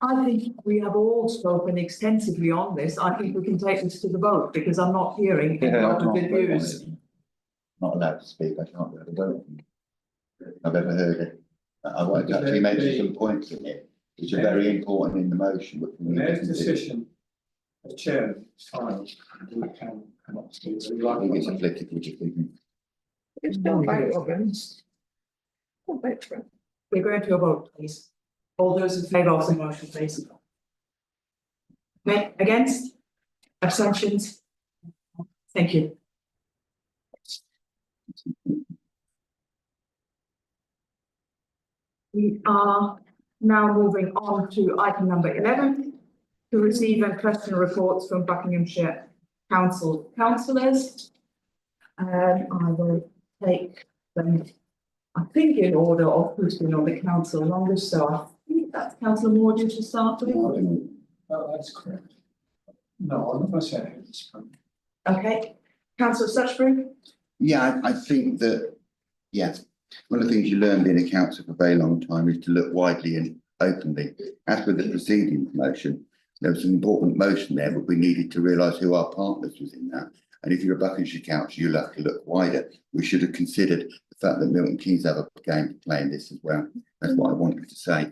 I think we have all spoken extensively on this. I think we can take this to the vote, because I'm not hearing any other views.
Not allowed to speak, I can't really vote. I've ever heard it. I wanted to actually mention some points in it, which are very important in the motion.
There's decision, the chairman, it's fine, we can come up to.
I think it's applicable to speaking.
It's not vote for it. We're going to a vote, please. All those in favour of the motion, please. Against? Abstentions? Thank you. We are now moving on to item number 11, to receive and question reports from Buckinghamshire Council councillors. I will take them, I think, in order of who's been on the council longest. So I think that's Councillor Moore to start with.
Oh, that's correct. No, I'm not saying it's.
Okay, Councillor Suchbury.
Yeah, I think that, yes, one of the things you learn being a councillor for a very long time is to look widely and openly. As with the preceding motion, there was an important motion there, but we needed to realise who our partners was in that. And if you're a Buckinghamshire council, you'll have to look wider. We should have considered the fact that Milton Keynes have a game to play in this as well. That's what I wanted to say.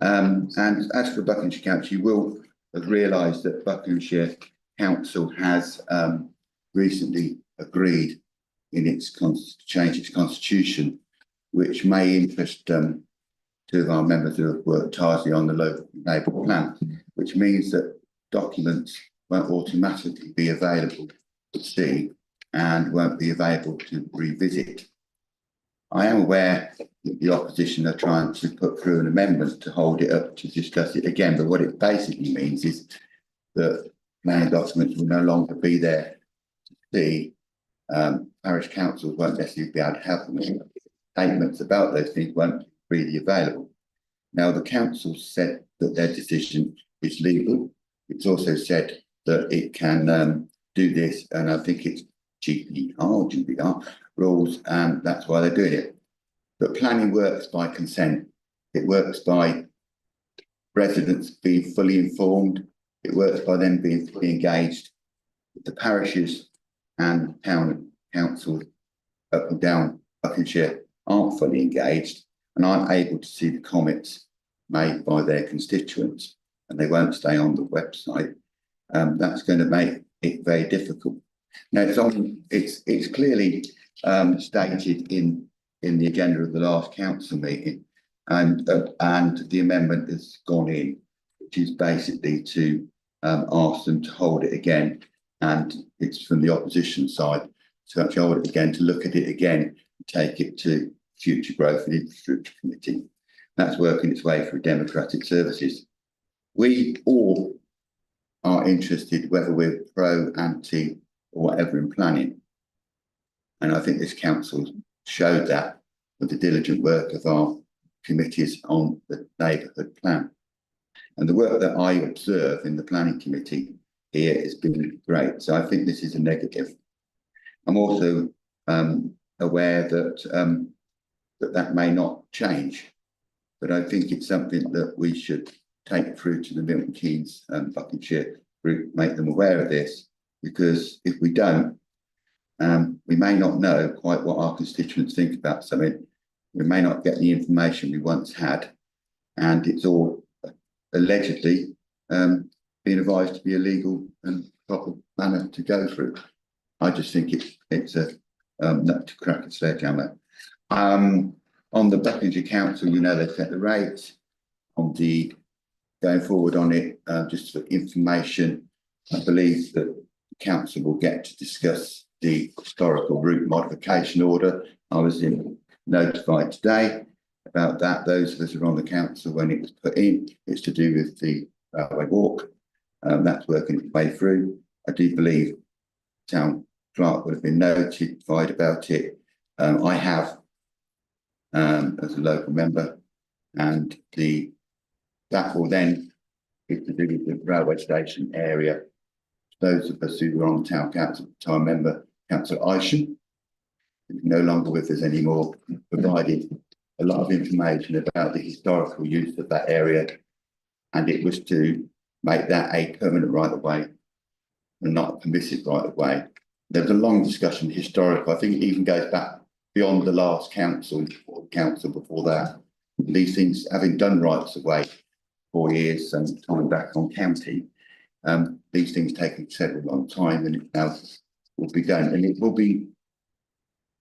And as for Buckinghamshire Council, you will have realised that Buckinghamshire Council has recently agreed in its change its constitution, which may interest two of our members who have worked tirelessly on the local neighbourhood plan, which means that documents won't automatically be available to see and won't be available to revisit. I am aware that the opposition are trying to put through an amendment to hold it up to discuss it again, but what it basically means is that planning documents will no longer be there to see. Parish councils won't necessarily be able to have them. Statements about those things won't be freely available. Now, the council said that their decision is legal. It's also said that it can do this, and I think it's GDPR rules, and that's why they're doing it. But planning works by consent. It works by residents being fully informed. It works by them being fully engaged. The parishes and town councils up and down Buckinghamshire aren't fully engaged and aren't able to see the comments made by their constituents, and they won't stay on the website. That's going to make it very difficult. Now, it's clearly stated in the agenda of the last council meeting, and the amendment has gone in, which is basically to ask them to hold it again, and it's from the opposition side to actually hold it again, to look at it again, take it to Future Growth and Infrastructure Committee. That's working its way through Democratic Services. We all are interested, whether we're pro, anti, or whatever, in planning. And I think this council showed that with the diligent work of our committees on the neighbourhood plan. And the work that I observe in the planning committee here has been great. So I think this is a negative. I'm also aware that that may not change, but I think it's something that we should take through to the Milton Keynes Buckinghamshire group, make them aware of this, because if we don't, we may not know quite what our constituents think about something. We may not get the information we once had, and it's all allegedly being advised to be a legal and proper manner to go through. I just think it's a nut to crack a sledgehammer. On the Buckinghamshire Council, you know, they set the rates. On the going forward on it, just for information, I believe that the council will get to discuss the historical route modification order. I was notified today about that. Those of us who are on the council when it was put in, it's to do with the railway walk. That's working its way through. I do believe town clerk would have been notified about it. I have, as a local member, and that will then be to do with the railway station area. Those of us who were on town council at the time, member Councillor Isham, who's no longer with us anymore, provided a lot of information about the historical use of that area, and it was to make that a permanent right of way and not a permissive right of way. There was a long discussion historical. I think it even goes back beyond the last council or council before that. These things, having done rights of way 4 years and time back on county, these things take several long time, and it now will be done. And it will be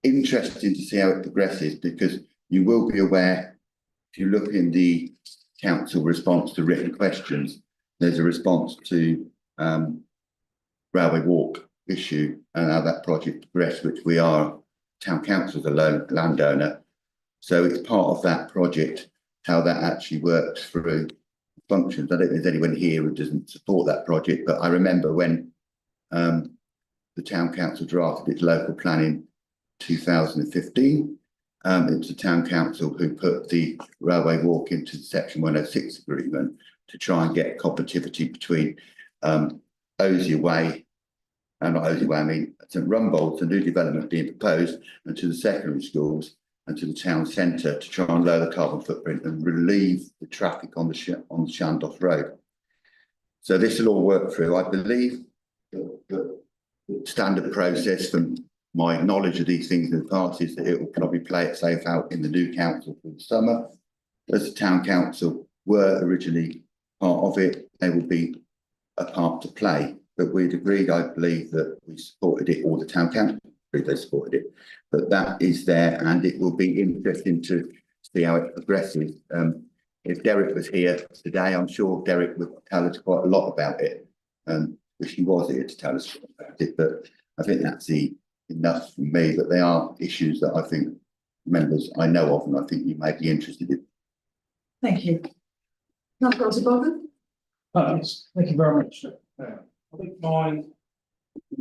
interesting to see how it progresses, because you will be aware, if you look in the council response to written questions, there's a response to railway walk issue and how that project progressed, which we are town council as a landowner. So it's part of that project, how that actually works through functions. I don't think there's anyone here who doesn't support that project, but I remember when the town council drafted its local plan in 2015. It was the town council who put the railway walk into the Section 106 agreement to try and get compatibility between Osier Way, and not Osier Way, I mean St Rumbold's, the new development being proposed, and to the secondary schools and to the town centre, to try and lower the carbon footprint and relieve the traffic on the Shandos Road. So this will all work through. I believe the standard process, from my knowledge of these things in the past, is that it will probably play itself out in the new council for the summer. As the town council were originally part of it, they will be a part to play. But we'd agreed, I believe, that we supported it, or the town council agreed they supported it. But that is there, and it will be interesting to see how it progresses. If Derek was here today, I'm sure Derek would tell us quite a lot about it. Wish he was here to tell us about it, but I think that's enough for me. But they are issues that I think members I know of, and I think you may be interested in.
Thank you. Councillor Bowden?
Yes, thank you very much. I think mine,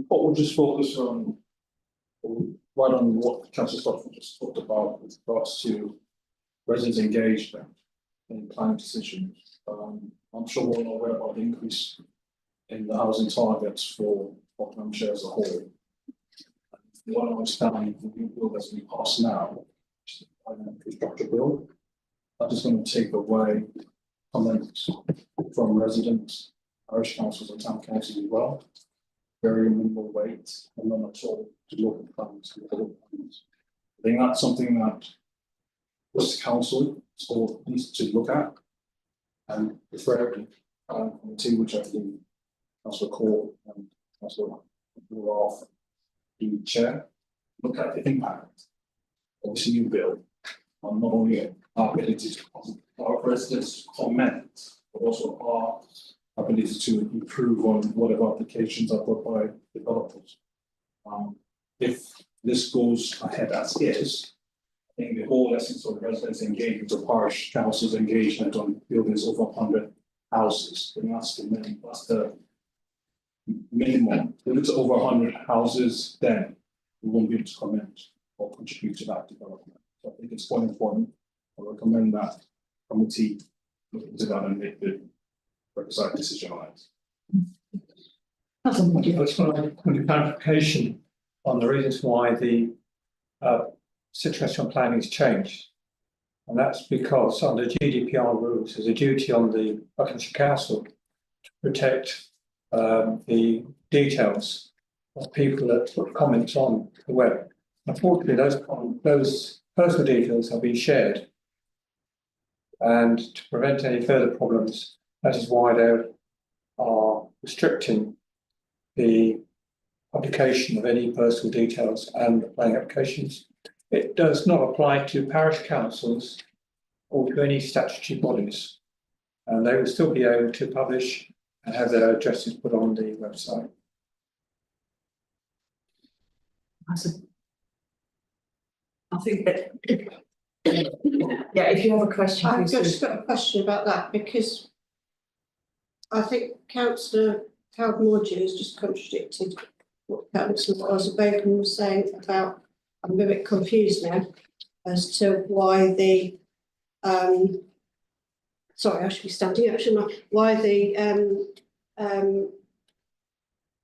what we'll just focus on, right on what Councillor Stockton just talked about with regards to residents' engagement in planning decisions. I'm sure we're all aware about the increase in the housing targets for Buckinghamshire as a whole. What I understand, the new bill that's being passed now, the infrastructure bill, that is going to take away comments from residents, parish councils and town councils as well. Very minimal weight, and none at all to local plans. I think that's something that this council needs to look at and refer to committee, which I think Councillor Cole and Councillor off the chair, look at the impact of this new bill on not only our ability to our residents comment, but also our ability to improve on whatever applications are brought by developers. If this goes ahead as is, I think the whole essence of residents engagement, the parish council's engagement on buildings over 100 houses, and that's the minimum. If it's over 100 houses, then we won't be able to comment or contribute to that development. So I think it's quite important. I recommend that committee look into that and make the requisite decision on it.
I just want a clarification on the reasons why the situational planning has changed. And that's because under GDPR rules, there's a duty on the Buckingham Council to protect the details of people that put comments on the web. Unfortunately, those personal details have been shared. And to prevent any further problems, that is why they are restricting the publication of any personal details and planning applications. It does not apply to parish councils or to any statutory bodies. And they will still be able to publish and have their addresses put on the website.
I think that, yeah, if you have a question,
I've
please do.
just got a question about that because I think Councillor Howard Mordew has just contradicted what Councillor Buckingham was saying about, I'm a bit confused now as to why the, sorry, I should be standing up, shouldn't I? Why the,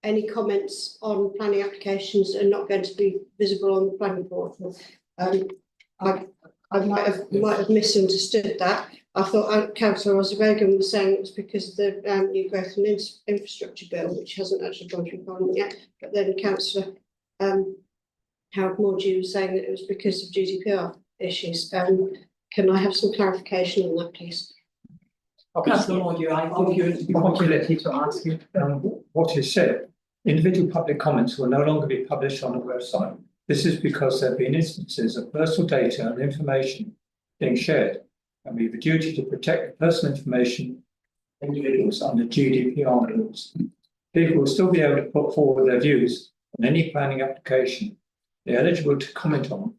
any comments on planning applications are not going to be visible on the planning portal. I might have misunderstood that. I thought Councillor Buckingham was saying it was because of the new growth and infrastructure bill, which hasn't actually gone through Parliament yet. But then Councillor Howard Mordew was saying that it was because of GDPR issues. Can I have some clarification on that, please?
Councillor Mordew, I think you're opportunity to ask you.
What is said, individual public comments will no longer be published on the website. This is because there have been instances of personal data and information being shared, and we have a duty to protect the personal information of individuals under GDPR rules. People will still be able to put forward their views on any planning application they're eligible to comment on.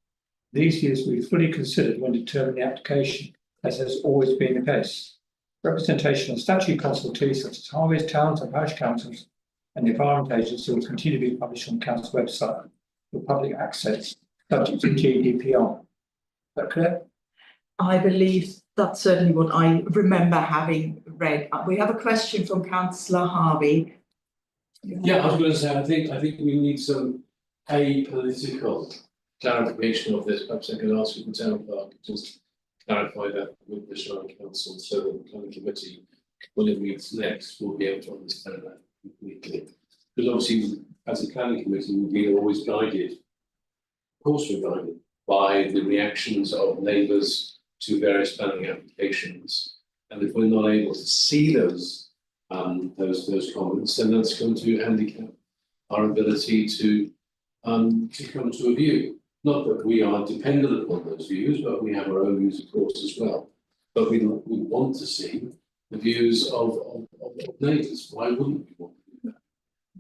These views will be fully considered when determining the application, as has always been the case. Representation of statutory consultees such as highways, towns and parish councils and the Environment Agency will continue to be published on the council website for public access, subject to GDPR. Is that clear?
I believe that's certainly what I remember having read. We have a question from Councillor Harvey.
Yeah, I was going to say, I think we need some apolitical clarification of this. Perhaps I can ask you the town clerk to just clarify that with the Shire Council, so that the planning committee, when it meets next, will be able to understand that completely. Because obviously, as a planning committee, we are always guided, of course we're guided, by the reactions of neighbours to various planning applications. And if we're not able to see those comments, then that's going to handicap our ability to come to a view. Not that we are dependent upon those views, but we have our own views, of course, as well. But we want to see the views of neighbours. Why wouldn't we want to do that?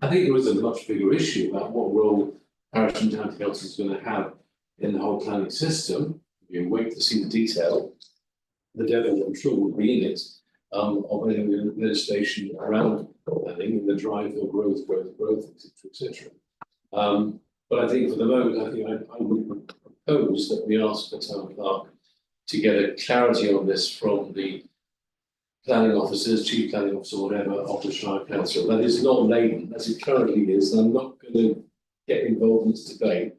I think there is a much bigger issue about what role parish and town council is going to have in the whole planning system. You wait to see the detail. The devil, I'm sure, will be in it of any legislation around planning and the drive for growth, etc. But I think for the moment, I would propose that we ask the town clerk to get a clarity on this from the planning officers, chief planning officer, whatever, of the Shire Council. That is not laden as it currently is, and I'm not going to get involved in this debate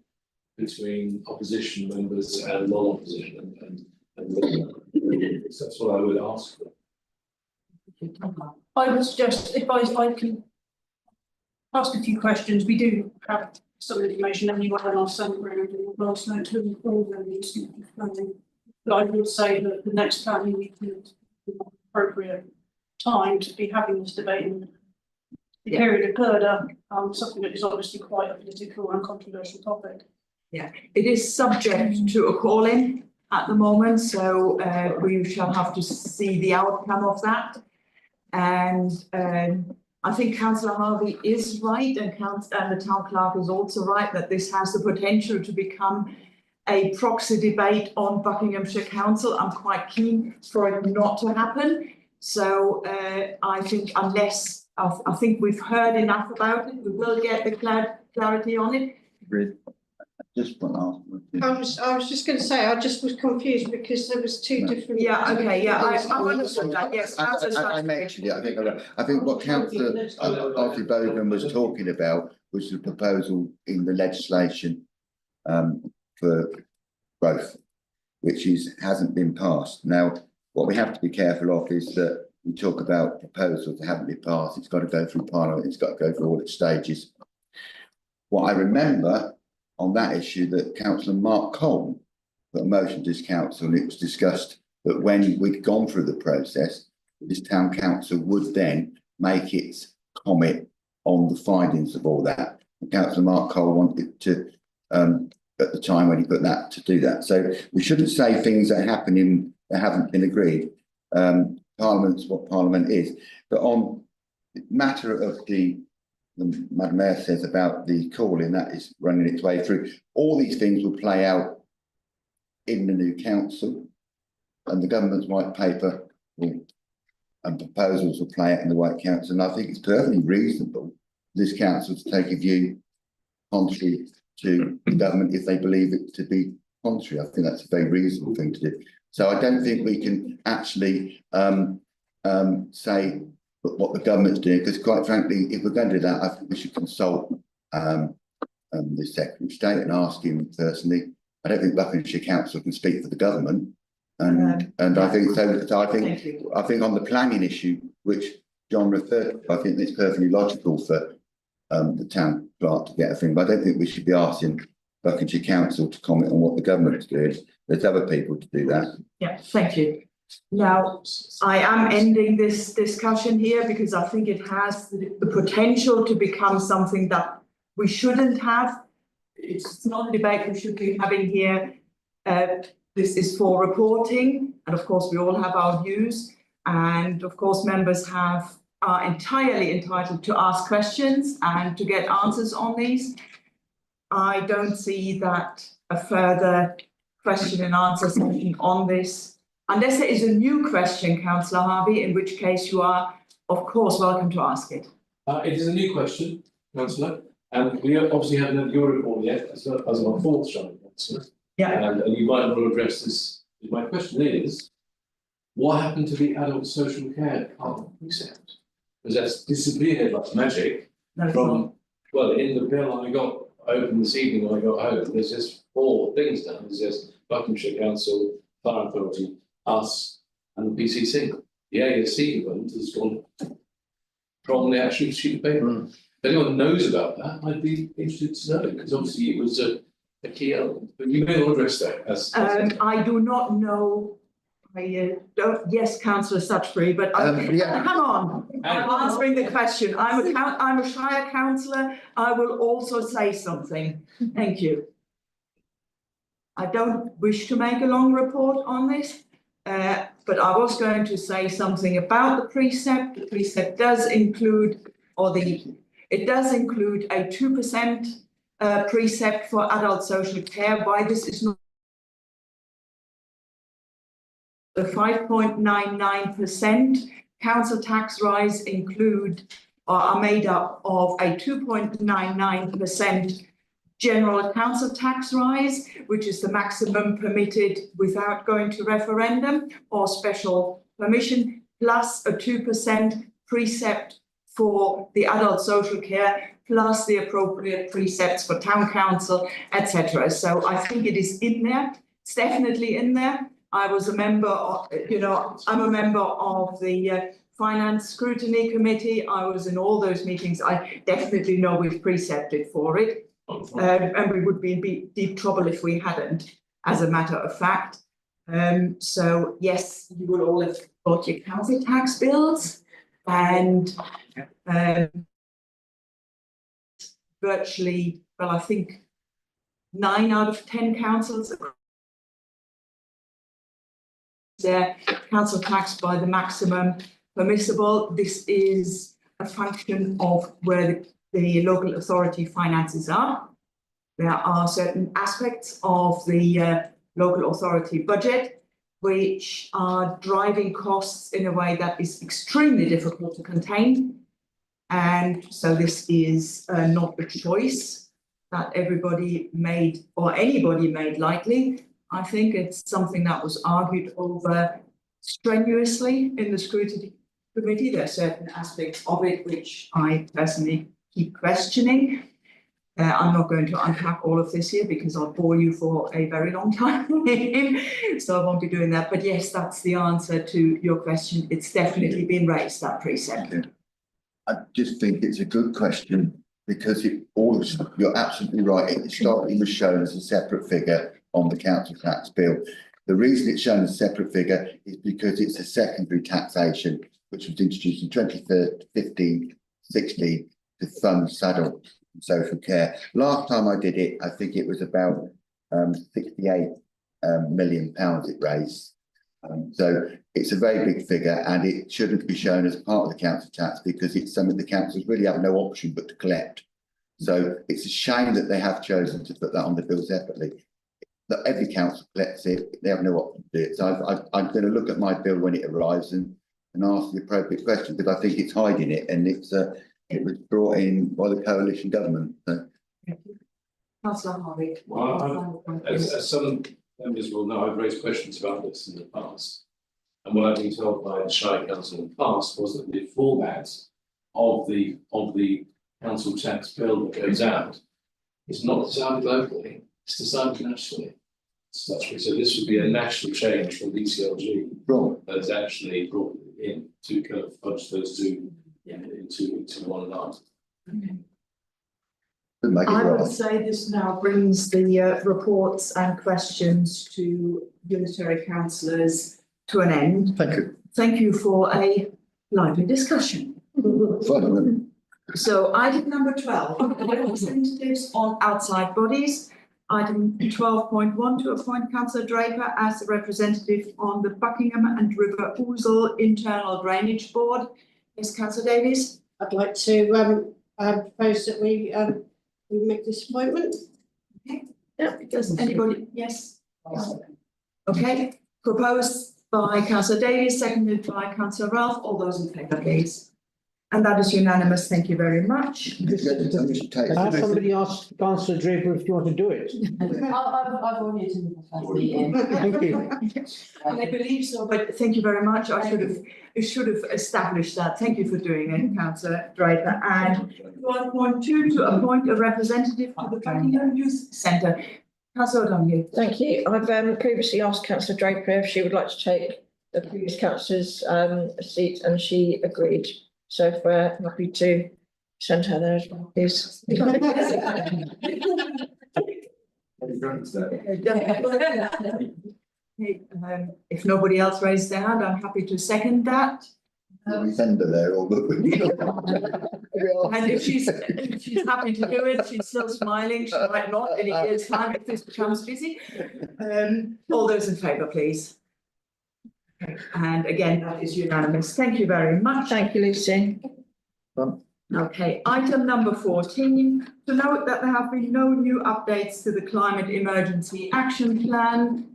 between opposition members and non-opposition, and that's what I would ask for.
I would suggest if I can ask a few questions, we do have some information anyway, and I'll send around in last note to all members. But I would say that the next planning meeting is the appropriate time to be having this debate and period occurred, something that is obviously quite a political and controversial topic.
Yeah, it is subject to a call-in at the moment, so we shall have to see the outcome of that. And I think Councillor Harvey is right, and the town clerk is also right, that this has the potential to become a proxy debate on Buckinghamshire Council. I'm quite keen for it not to happen. So I think unless, I think we've heard enough about it, we will get the clarity on it.
Just one
I was just going to say, I just was confused because there was two different.
Yeah, okay, yeah, I understood that, yes.
I mentioned it, I think what Councillor Artie Bogan was talking about was the proposal in the legislation for growth, which hasn't been passed. Now, what we have to be careful of is that we talk about proposals that haven't been passed. It's got to go through Parliament, it's got to go through all its stages. What I remember on that issue, that Councillor Mark Cole put a motion to this council, and it was discussed that when we'd gone through the process, this town council would then make its comment on the findings of all that. And Councillor Mark Cole wanted to, at the time when he put that, to do that. So we shouldn't say things that are happening that haven't been agreed. Parliament's what Parliament is. But on the matter of the Madam Mayor says about the call-in, that is running its way through. All these things will play out in the new council, and the government's white paper and proposals will play out in the white council. And I think it's perfectly reasonable for this council to take a view contrary to the government if they believe it to be contrary. I think that's a very reasonable thing to do. So I don't think we can actually say what the government's doing, because quite frankly, if we're going to do that, I think we should consult the Secretary of State and ask him personally. I don't think Buckinghamshire Council can speak for the government, and I think so. So I think on the planning issue, which John referred to, I think it's perfectly logical for the town clerk to get a thing, but I don't think we should be asking Buckinghamshire Council to comment on what the government's doing. There's other people to do that.
Yeah, thank you. Now, I am ending this discussion here because I think it has the potential to become something that we shouldn't have. It's not a debate we should be having here. This is for reporting, and of course we all have our views, and of course members are entirely entitled to ask questions and to get answers on these. I don't see that a further question and answer session on this, unless there is a new question, Councillor Harvey, in which case you are, of course, welcome to ask it.
It is a new question, Councillor, and we obviously haven't had your report yet, as our fourth showing, Councillor.
Yeah.
And you might want to address this. My question is, what happened to the adult social care precept? Because that's disappeared like magic from, well, in the bill I got open this evening when I got home, there's just 4 things down. There's just Buckinghamshire Council, Fire Authority, us, and the PCC. The ASC event has gone from the actual sheet of paper. If anyone knows about that, I'd be interested to know, because obviously it was a key element. But you may well address that as
I do not know. I don't. Yes, Councillor Sutchbury, but come on. I'm answering the question. I'm a Shire councillor. I will also say something. Thank you. I don't wish to make a long report on this, but I was going to say something about the precept. The precept does include, it does include a 2% precept for adult social care. Why this is not the 5.99% council tax rise are made up of a 2.99% general council tax rise, which is the maximum permitted without going to referendum or special permission, plus a 2% precept for the adult social care, plus the appropriate precepts for town council, etc. So I think it is in there. It's definitely in there. I was a member of, I'm a member of the Finance Scrutiny Committee. I was in all those meetings. I definitely know we've precepted for it. And we would be in deep trouble if we hadn't, as a matter of fact. So yes, you will all have got your council tax bills, and virtually, well, I think 9 out of 10 councils their council tax by the maximum permissible. This is a function of where the local authority finances are. There are certain aspects of the local authority budget which are driving costs in a way that is extremely difficult to contain. And so this is not a choice that everybody made or anybody made lightly. I think it's something that was argued over strenuously in the scrutiny committee. There are certain aspects of it which I personally keep questioning. I'm not going to unpack all of this here because I'll bore you for a very long time. So I won't be doing that. But yes, that's the answer to your question. It's definitely been raised, that precept.
I just think it's a good question because you're absolutely right. It historically was shown as a separate figure on the council tax bill. The reason it's shown as a separate figure is because it's a secondary taxation which was introduced in 2015, 16 to fund adult and social care. Last time I did it, I think it was about 68 million pounds it raised. So it's a very big figure and it shouldn't be shown as part of the council tax because it's something the councils really have no option but to collect. So it's a shame that they have chosen to put that on the bill separately. That every council collects it, they have no option to do it. So I'm going to look at my bill when it arrives and ask the appropriate question because I think it's hiding it and it was brought in by the coalition government. So.
Councillor Harvey.
Well, as some members will know, I've raised questions about this in the past. And what I've been told by the Shire Council in the past was that the format of the council tax bill that goes out is not decided locally, it's decided nationally. So this would be a national change from DCLG that's actually brought in to kind of fudge those two into one line.
I would say this now brings the reports and questions to unitary councillors to an end.
Thank you.
Thank you for a lively discussion. So item number 12, representatives on outside bodies. Item 12.1 to appoint Councillor Draper as the representative on the Buckingham and River Ousel Internal Drainage Board. Yes, Councillor Davies.
I'd like to propose that we make this appointment.
Okay. Yeah, does anybody? Yes. Okay. Proposed by Councillor Davies, seconded by Councillor Ralph. All those in favour, please. And that is unanimous. Thank you very much.
Somebody asked Councillor Draper if you want to do it.
I've already attended the first meeting.
Thank you.
I believe so, but thank you very much. I should have established that. Thank you for doing it, Councillor Draper. And 12.2 to appoint a representative to the Buckingham Youth Centre. Councillor O'Donoghue.
Thank you. I've previously asked Councillor Draper if she would like to take the previous councillor's seat and she agreed. So if we're happy to send her there as well, please.
If nobody else raises their hand, I'm happy to second that.
Send her there,
And if she's happy to do it, she's still smiling. She might not in a year's time if this becomes busy. All those in favour, please. And again, that is unanimous. Thank you very much.
Thank you, Lucy.
Okay, item number 14, to note that there have been no new updates to the Climate Emergency Action Plan.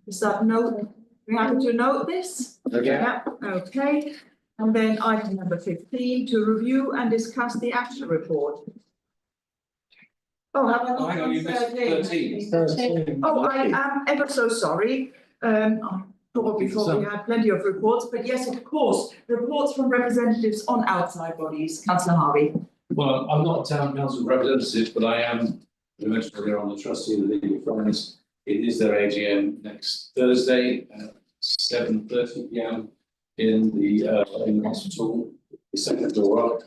Is that note? We happy to note this?
Okay.
Yeah, okay. And then item number 15, to review and discuss the action report. Oh, have I not done 13? Oh, I am ever so sorry. Probably thought we had plenty of reports, but yes, of course, reports from representatives on outside bodies. Councillor Harvey.
Well, I'm not a town council representative, but I am, as I mentioned earlier, on the trustee of the League of Friends. It is their AGM next Thursday at 7:30 p.m. in the hospital, the second door up.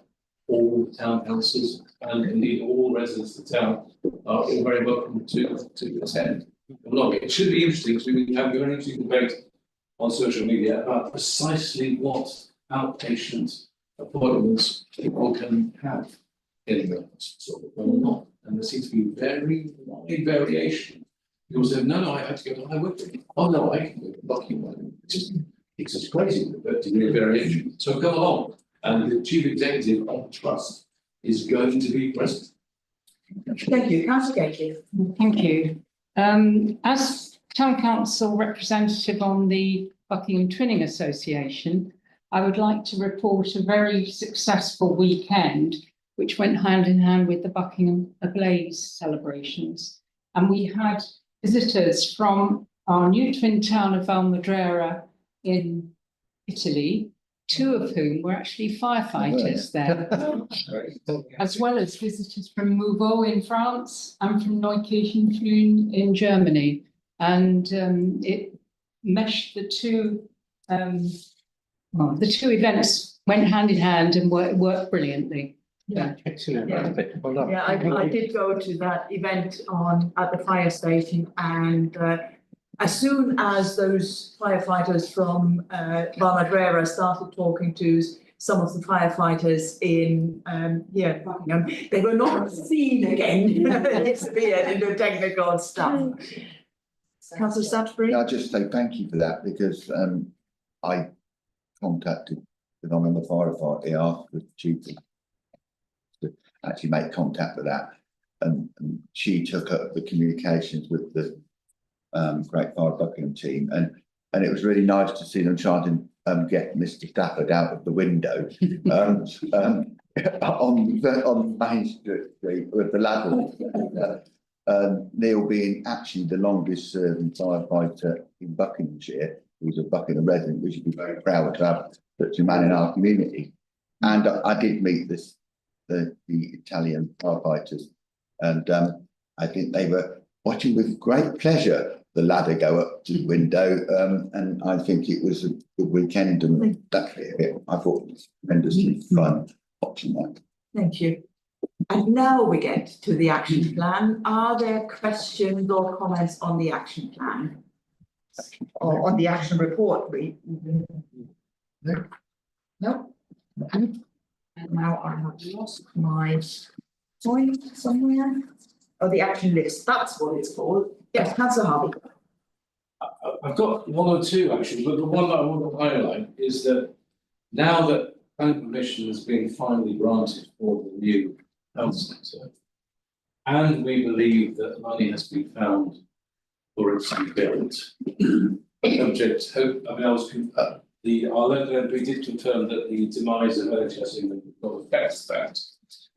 All town councillors and indeed all residents of the town are all very welcome to attend. It should be interesting because we have a very interesting debate on social media about precisely what outpatient appointments people can have. in the hospital or not. And there seems to be very wide variation. People say, no, I had to go to High Wycombe. Oh, no, I can go to Buckingham. It's just crazy, the degree of variation. So come along. And the chief executive of the trust is going to be present.
Thank you, Councillor Gately.
Thank you. As Town Council representative on the Buckingham Twinning Association, I would like to report a very successful weekend, which went hand in hand with the Buckingham Ablaze celebrations. And we had visitors from our new twin town of Valmadrera in Italy, two of whom were actually firefighters there, as well as visitors from Mouveau in France and from Neukirchen in Germany. And it meshed the two events went hand in hand and worked brilliantly.
Yeah.
Excellent.
Yeah, I did go to that event at the fire station, and as soon as those firefighters from Valmadrera started talking to some of the firefighters in Buckingham, they were not seen again. They disappeared into technical stuff. Councillor Sutbury?
I'll just say thank you for that, because I contacted the phenomenal firefighter, he asked the chief to actually make contact with that, and she took up the communications with the Great Fire Buckingham team, and it was really nice to see them trying to get Mr. Stafford out of the window on Main Street with the ladder. Neil being actually the longest serving firefighter in Buckinghamshire, who's a Buckingham resident, we should be very proud to have such a man in our community. And I did meet the Italian firefighters, and I think they were watching with great pleasure the ladder go up to the window, and I think it was a good weekend, and that's it. I thought it was tremendously fun watching that.
Thank you. And now we get to the action plan. Are there questions or comments on the action plan? Or on the action report? No. No? And now I have lost my point somewhere. Oh, the action list, that's what it's called. Yes, Councillor Harvey.
I've got one or two actually, but the one that I want to highlight is that now that planning permission has been finally granted for the new health centre, and we believe that money has been found for it to be built. Subject hope. I mean, our local MP did confirm that the demise of NHS England would not affect that,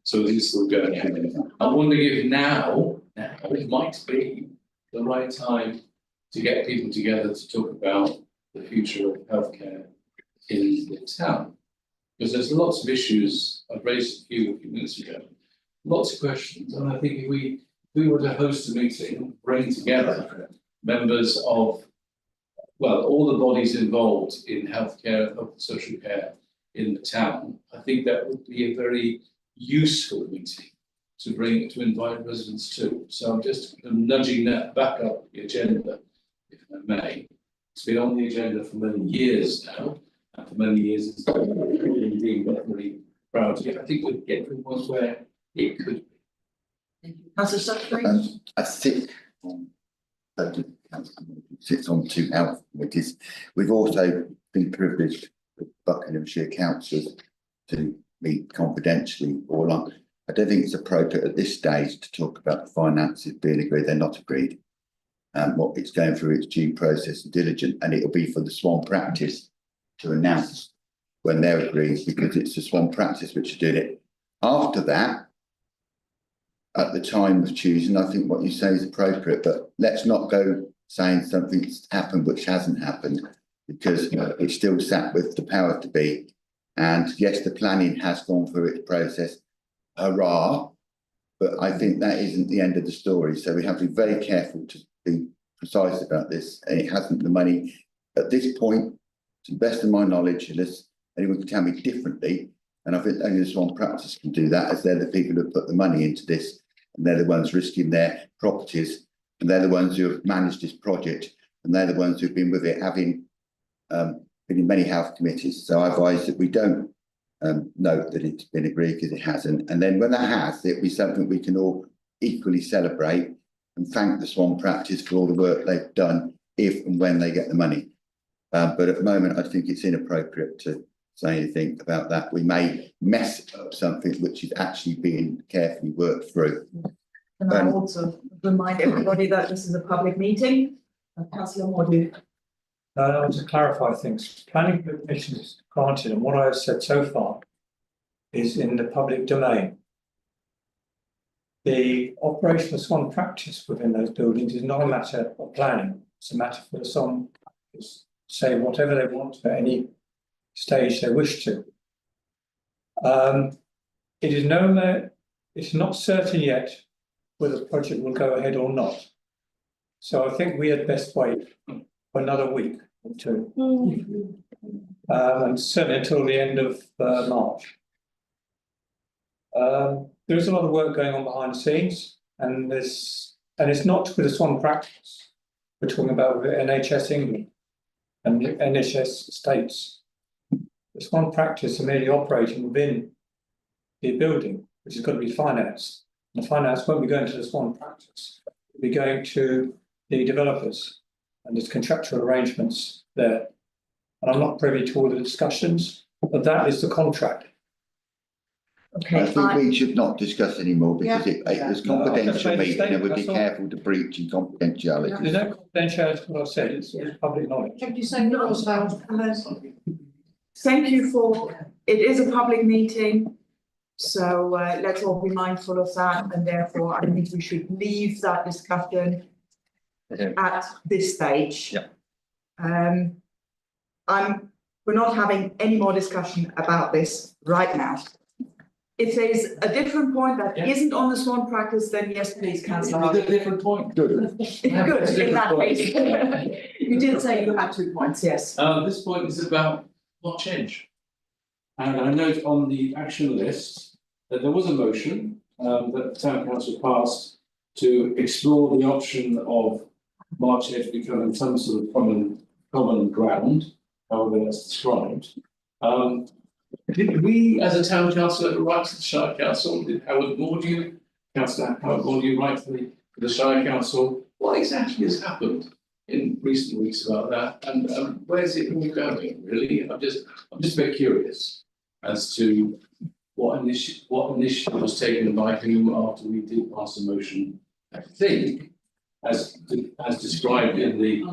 so it is still going ahead. I'm wondering if now it might be the right time to get people together to talk about the future of healthcare in the town, because there's lots of issues. I've raised a few minutes ago. Lots of questions, and I think if we were to host a meeting, bring together members of, well, all the bodies involved in healthcare, health and social care in the town, I think that would be a very useful meeting to invite residents to. So I'm just nudging that back up the agenda, if I may. It's been on the agenda for many years now, and for many years it's been being very proud to get. I think we'll get to a point where it could be.
Councillor Sutbury?
I sit on two health committees. We've also been privileged with Buckinghamshire councillors to meet confidentially or on. I don't think it's appropriate at this stage to talk about the finances being agreed. They're not agreed. What it's going through its due process and diligent, and it'll be for the Swan practice to announce when they're agreed, because it's the Swan practice which are doing it. After that, at the time of choosing, I think what you say is appropriate, but let's not go saying something's happened which hasn't happened, because it's still sat with the power to be. And yes, the planning has gone through its process, hurrah, but I think that isn't the end of the story. So we have to be very careful to be precise about this. And it hasn't the money at this point, to the best of my knowledge, unless anyone can tell me differently. And I think only the Swan practice can do that, as they're the people who put the money into this, and they're the ones risking their properties, and they're the ones who have managed this project, and they're the ones who've been with it, having been in many health committees. So I advise that we don't note that it's been agreed, because it hasn't. And then when that has, it'll be something we can all equally celebrate and thank the Swan practice for all the work they've done if and when they get the money. But at the moment, I think it's inappropriate to say anything about that. We may mess up something which is actually being carefully worked through.
And I also remind everybody that this is a public meeting. Councillor Mordew.
I want to clarify things. Planning permission is granted, and what I have said so far is in the public domain. The operation of Swan practice within those buildings is not a matter of planning. It's a matter for the Swan to say whatever they want at any stage they wish to. It is it's not certain yet whether the project will go ahead or not. So I think we had best wait for another week or two. And certainly until the end of March. There is a lot of work going on behind the scenes, and it's not with the Swan practice. We're talking about NHS England and NHS states. The Swan practice are merely operating within the building, which has got to be financed. And the finance won't be going to the Swan practice. It'll be going to the developers, and there's contractual arrangements there. And I'm not privy to all the discussions, but that is the contract.
Okay.
I think we should not discuss anymore, because it was confidential meeting, and we'd be careful to breach in confidentiality.
There's no confidentiality to what I've said, it's public knowledge.
Thank you so much.
Thank you for, it is a public meeting. So let's all be mindful of that, and therefore I think we should leave that discussion at this stage.
Yeah.
We're not having any more discussion about this right now. If there's a different point that isn't on the Swan practice, then yes, please, councillor.
It's a different point.
Good, in that case. You did say you had 2 points, yes.
This point is about what change. And I note on the action list that there was a motion that the town council passed to explore the option of March Edge becoming some sort of common ground, however that's described. Did we, as a town council, ever write to the Shire Council? Did Howard Mordew, Councillor Howard Mordew, write to the Shire Council? What exactly has happened in recent weeks about that, and where's it all going? Really, I'm just a bit curious as to what initiative was taken by whom after we did pass a motion. I think, as described in the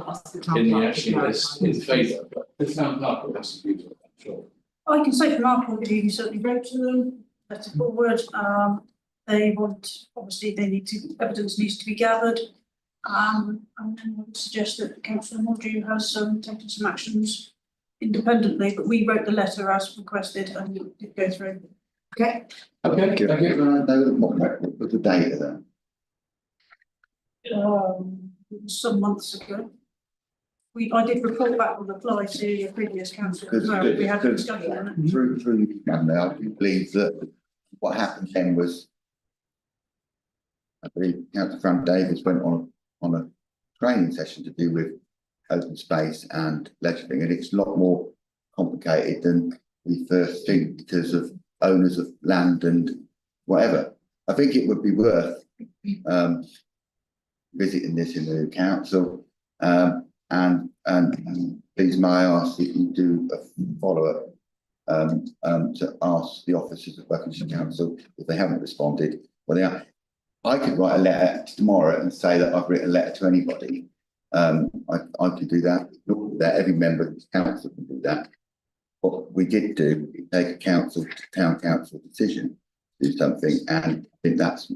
action list, in favour, but the town clerk will have some views on that, sure.
I can say from our point of view, we certainly wrote to them, letter forward. They want, obviously, evidence needs to be gathered. And then I would suggest that Councillor Mordew has taken some actions independently, but we wrote the letter as requested and it did go through.
Okay.
Okay, thank you.
What was the date of that?
Some months ago. I did report back on the reply to your previous council. We had a discussion on it.
Through I do believe that what happened then was, I believe Councillor Frank Davis went on a training session to do with open space and legislating, and it's a lot more complicated than we first think because of owners of land and whatever. I think it would be worth visiting this in the council, and please may I ask that you do a follow-up to ask the officers of Buckingham Council if they haven't responded. Well, they are. I could write a letter tomorrow and say that I've written a letter to anybody. I could do that. Every member of the council can do that. What we did do is take a town council decision to do something, and I think that's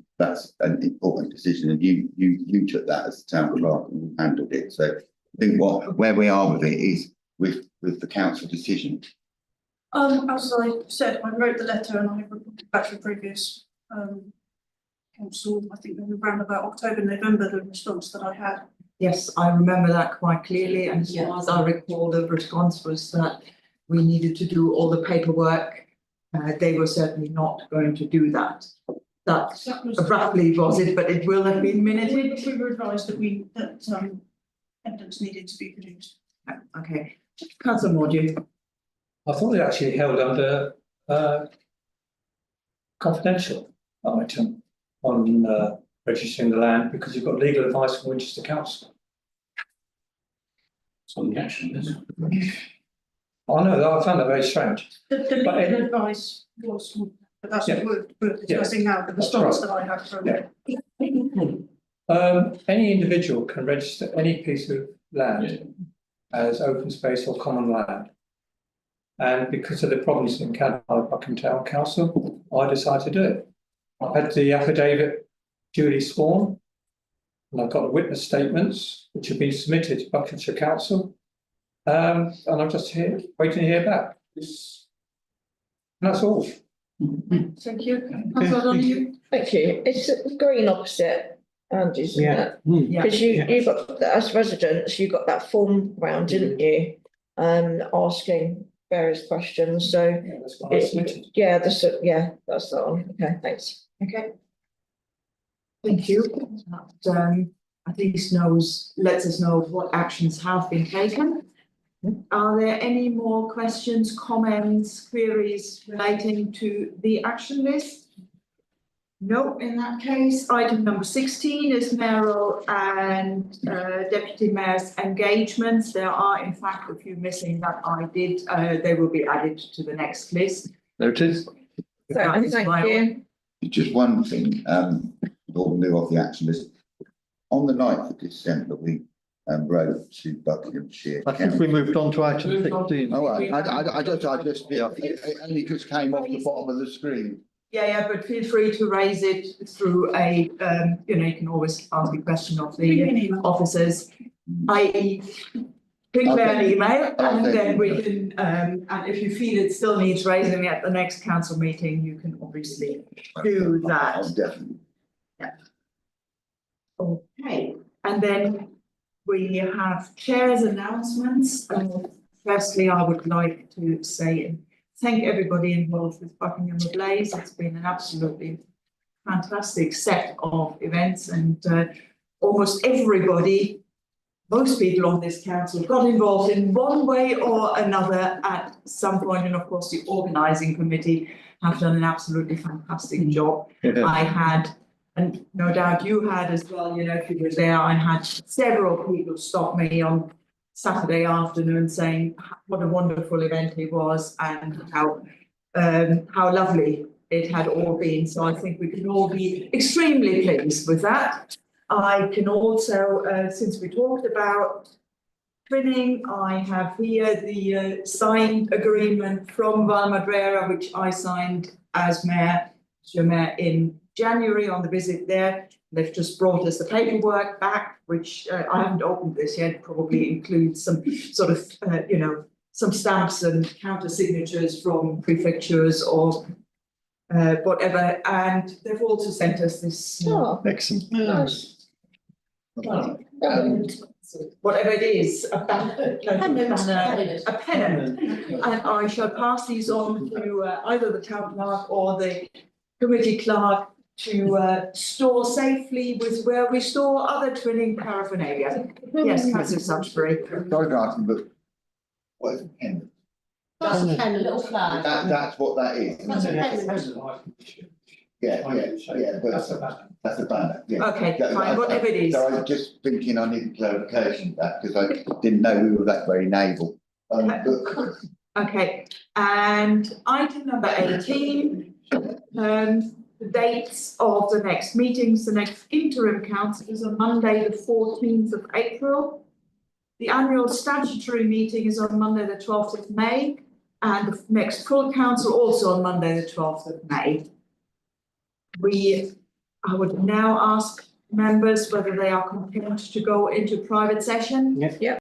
an important decision. And you took that as the town clerk and handled it. So I think where we are with it is with the council decision.
As I said, I wrote the letter and I reported back to the previous council. I think around about October, November, the response that I had.
Yes, I remember that quite clearly, and as far as I recall, the response was that we needed to do all the paperwork. They were certainly not going to do that. That roughly was it, but it will have been minuted.
We were advised that evidence needed to be produced.
Okay, Councillor Mordew.
I thought it actually held under confidential item on registering the land because you've got legal advice from Winchester Council.
It's on the action list.
I know, I found that very strange.
The
But
legal advice was, but that's
Yeah.
what we're discussing now, the response that I had from.
Yeah. Any individual can register any piece of land as open space or common land. And because of the problems encountered by Buckingham Council, I decided to do it. I've had the affidavit duly sworn. And I've got the witness statements which have been submitted to Buckinghamshire Council. And I'm just here, waiting to hear back. And that's all.
Thank you. Councillor Donahue?
Thank you. It's green opposite Andy's, isn't it?
Yeah.
Because you've got, as residents, you got that form round, didn't you? Asking various questions, so.
Yeah, that's what I submitted.
Yeah, that's that one. Okay, thanks.
Okay. Thank you. That, at least lets us know what actions have been taken. Are there any more questions, comments, queries relating to the action list? No, in that case, item number 16 is mayoral and deputy mayor's engagements. There are in fact a few missing that I did, they will be added to the next list.
Noted.
So, thank you.
Just one thing, we'll move off the action list. On the 9th of December, we wrote to Buckinghamshire.
I think we moved on to item 16.
Oh, I just, yeah, it only just came off the bottom of the screen.
Yeah, but feel free to raise it through a, you can always ask a question of the officers, i.e. ping me an email and then we can, and if you feel it still needs raising at the next council meeting, you can obviously do that.
Definitely.
Yeah. Okay, and then we have chair's announcements. Firstly, I would like to say thank everybody involved with Buckingham Ablaze. It's been an absolutely fantastic set of events and almost everybody, most people on this council got involved in one way or another at some point. And of course, the organising committee have done an absolutely fantastic job. I had, and no doubt you had as well, if you were there, I had several people stop me on Saturday afternoon saying what a wonderful event it was and how lovely it had all been. So I think we can all be extremely pleased with that. I can also, since we talked about twinning, I have here the signed agreement from Valmadrera, which I signed as mayor in January on the visit there. They've just brought us the paperwork back, which I haven't opened this yet, probably includes some sort of, some stamps and counter signatures from prefectures or whatever. And they've also sent us this.
Excellent.
Nice.
Whatever it is, a banner, a pennant. And I shall pass these on to either the town clerk or the committee clerk to store safely with where we store other twinning paraphernalia. Yes, Councillor Salisbury.
Sorry to ask you, but what is a pen?
That's a pen, a little flag.
That's what that is.
That's a pen.
Yeah, but that's a banner, yeah.
Okay, fine, whatever it is.
So I was just thinking I need clarification of that because I didn't know we were that very naval.
Okay, and item number 18, the dates of the next meetings, the next interim council is on Monday, the 14th of April. The annual statutory meeting is on Monday, the 12th of May, and the next full council also on Monday, the 12th of May. I would now ask members whether they are content to go into private session.
Yeah.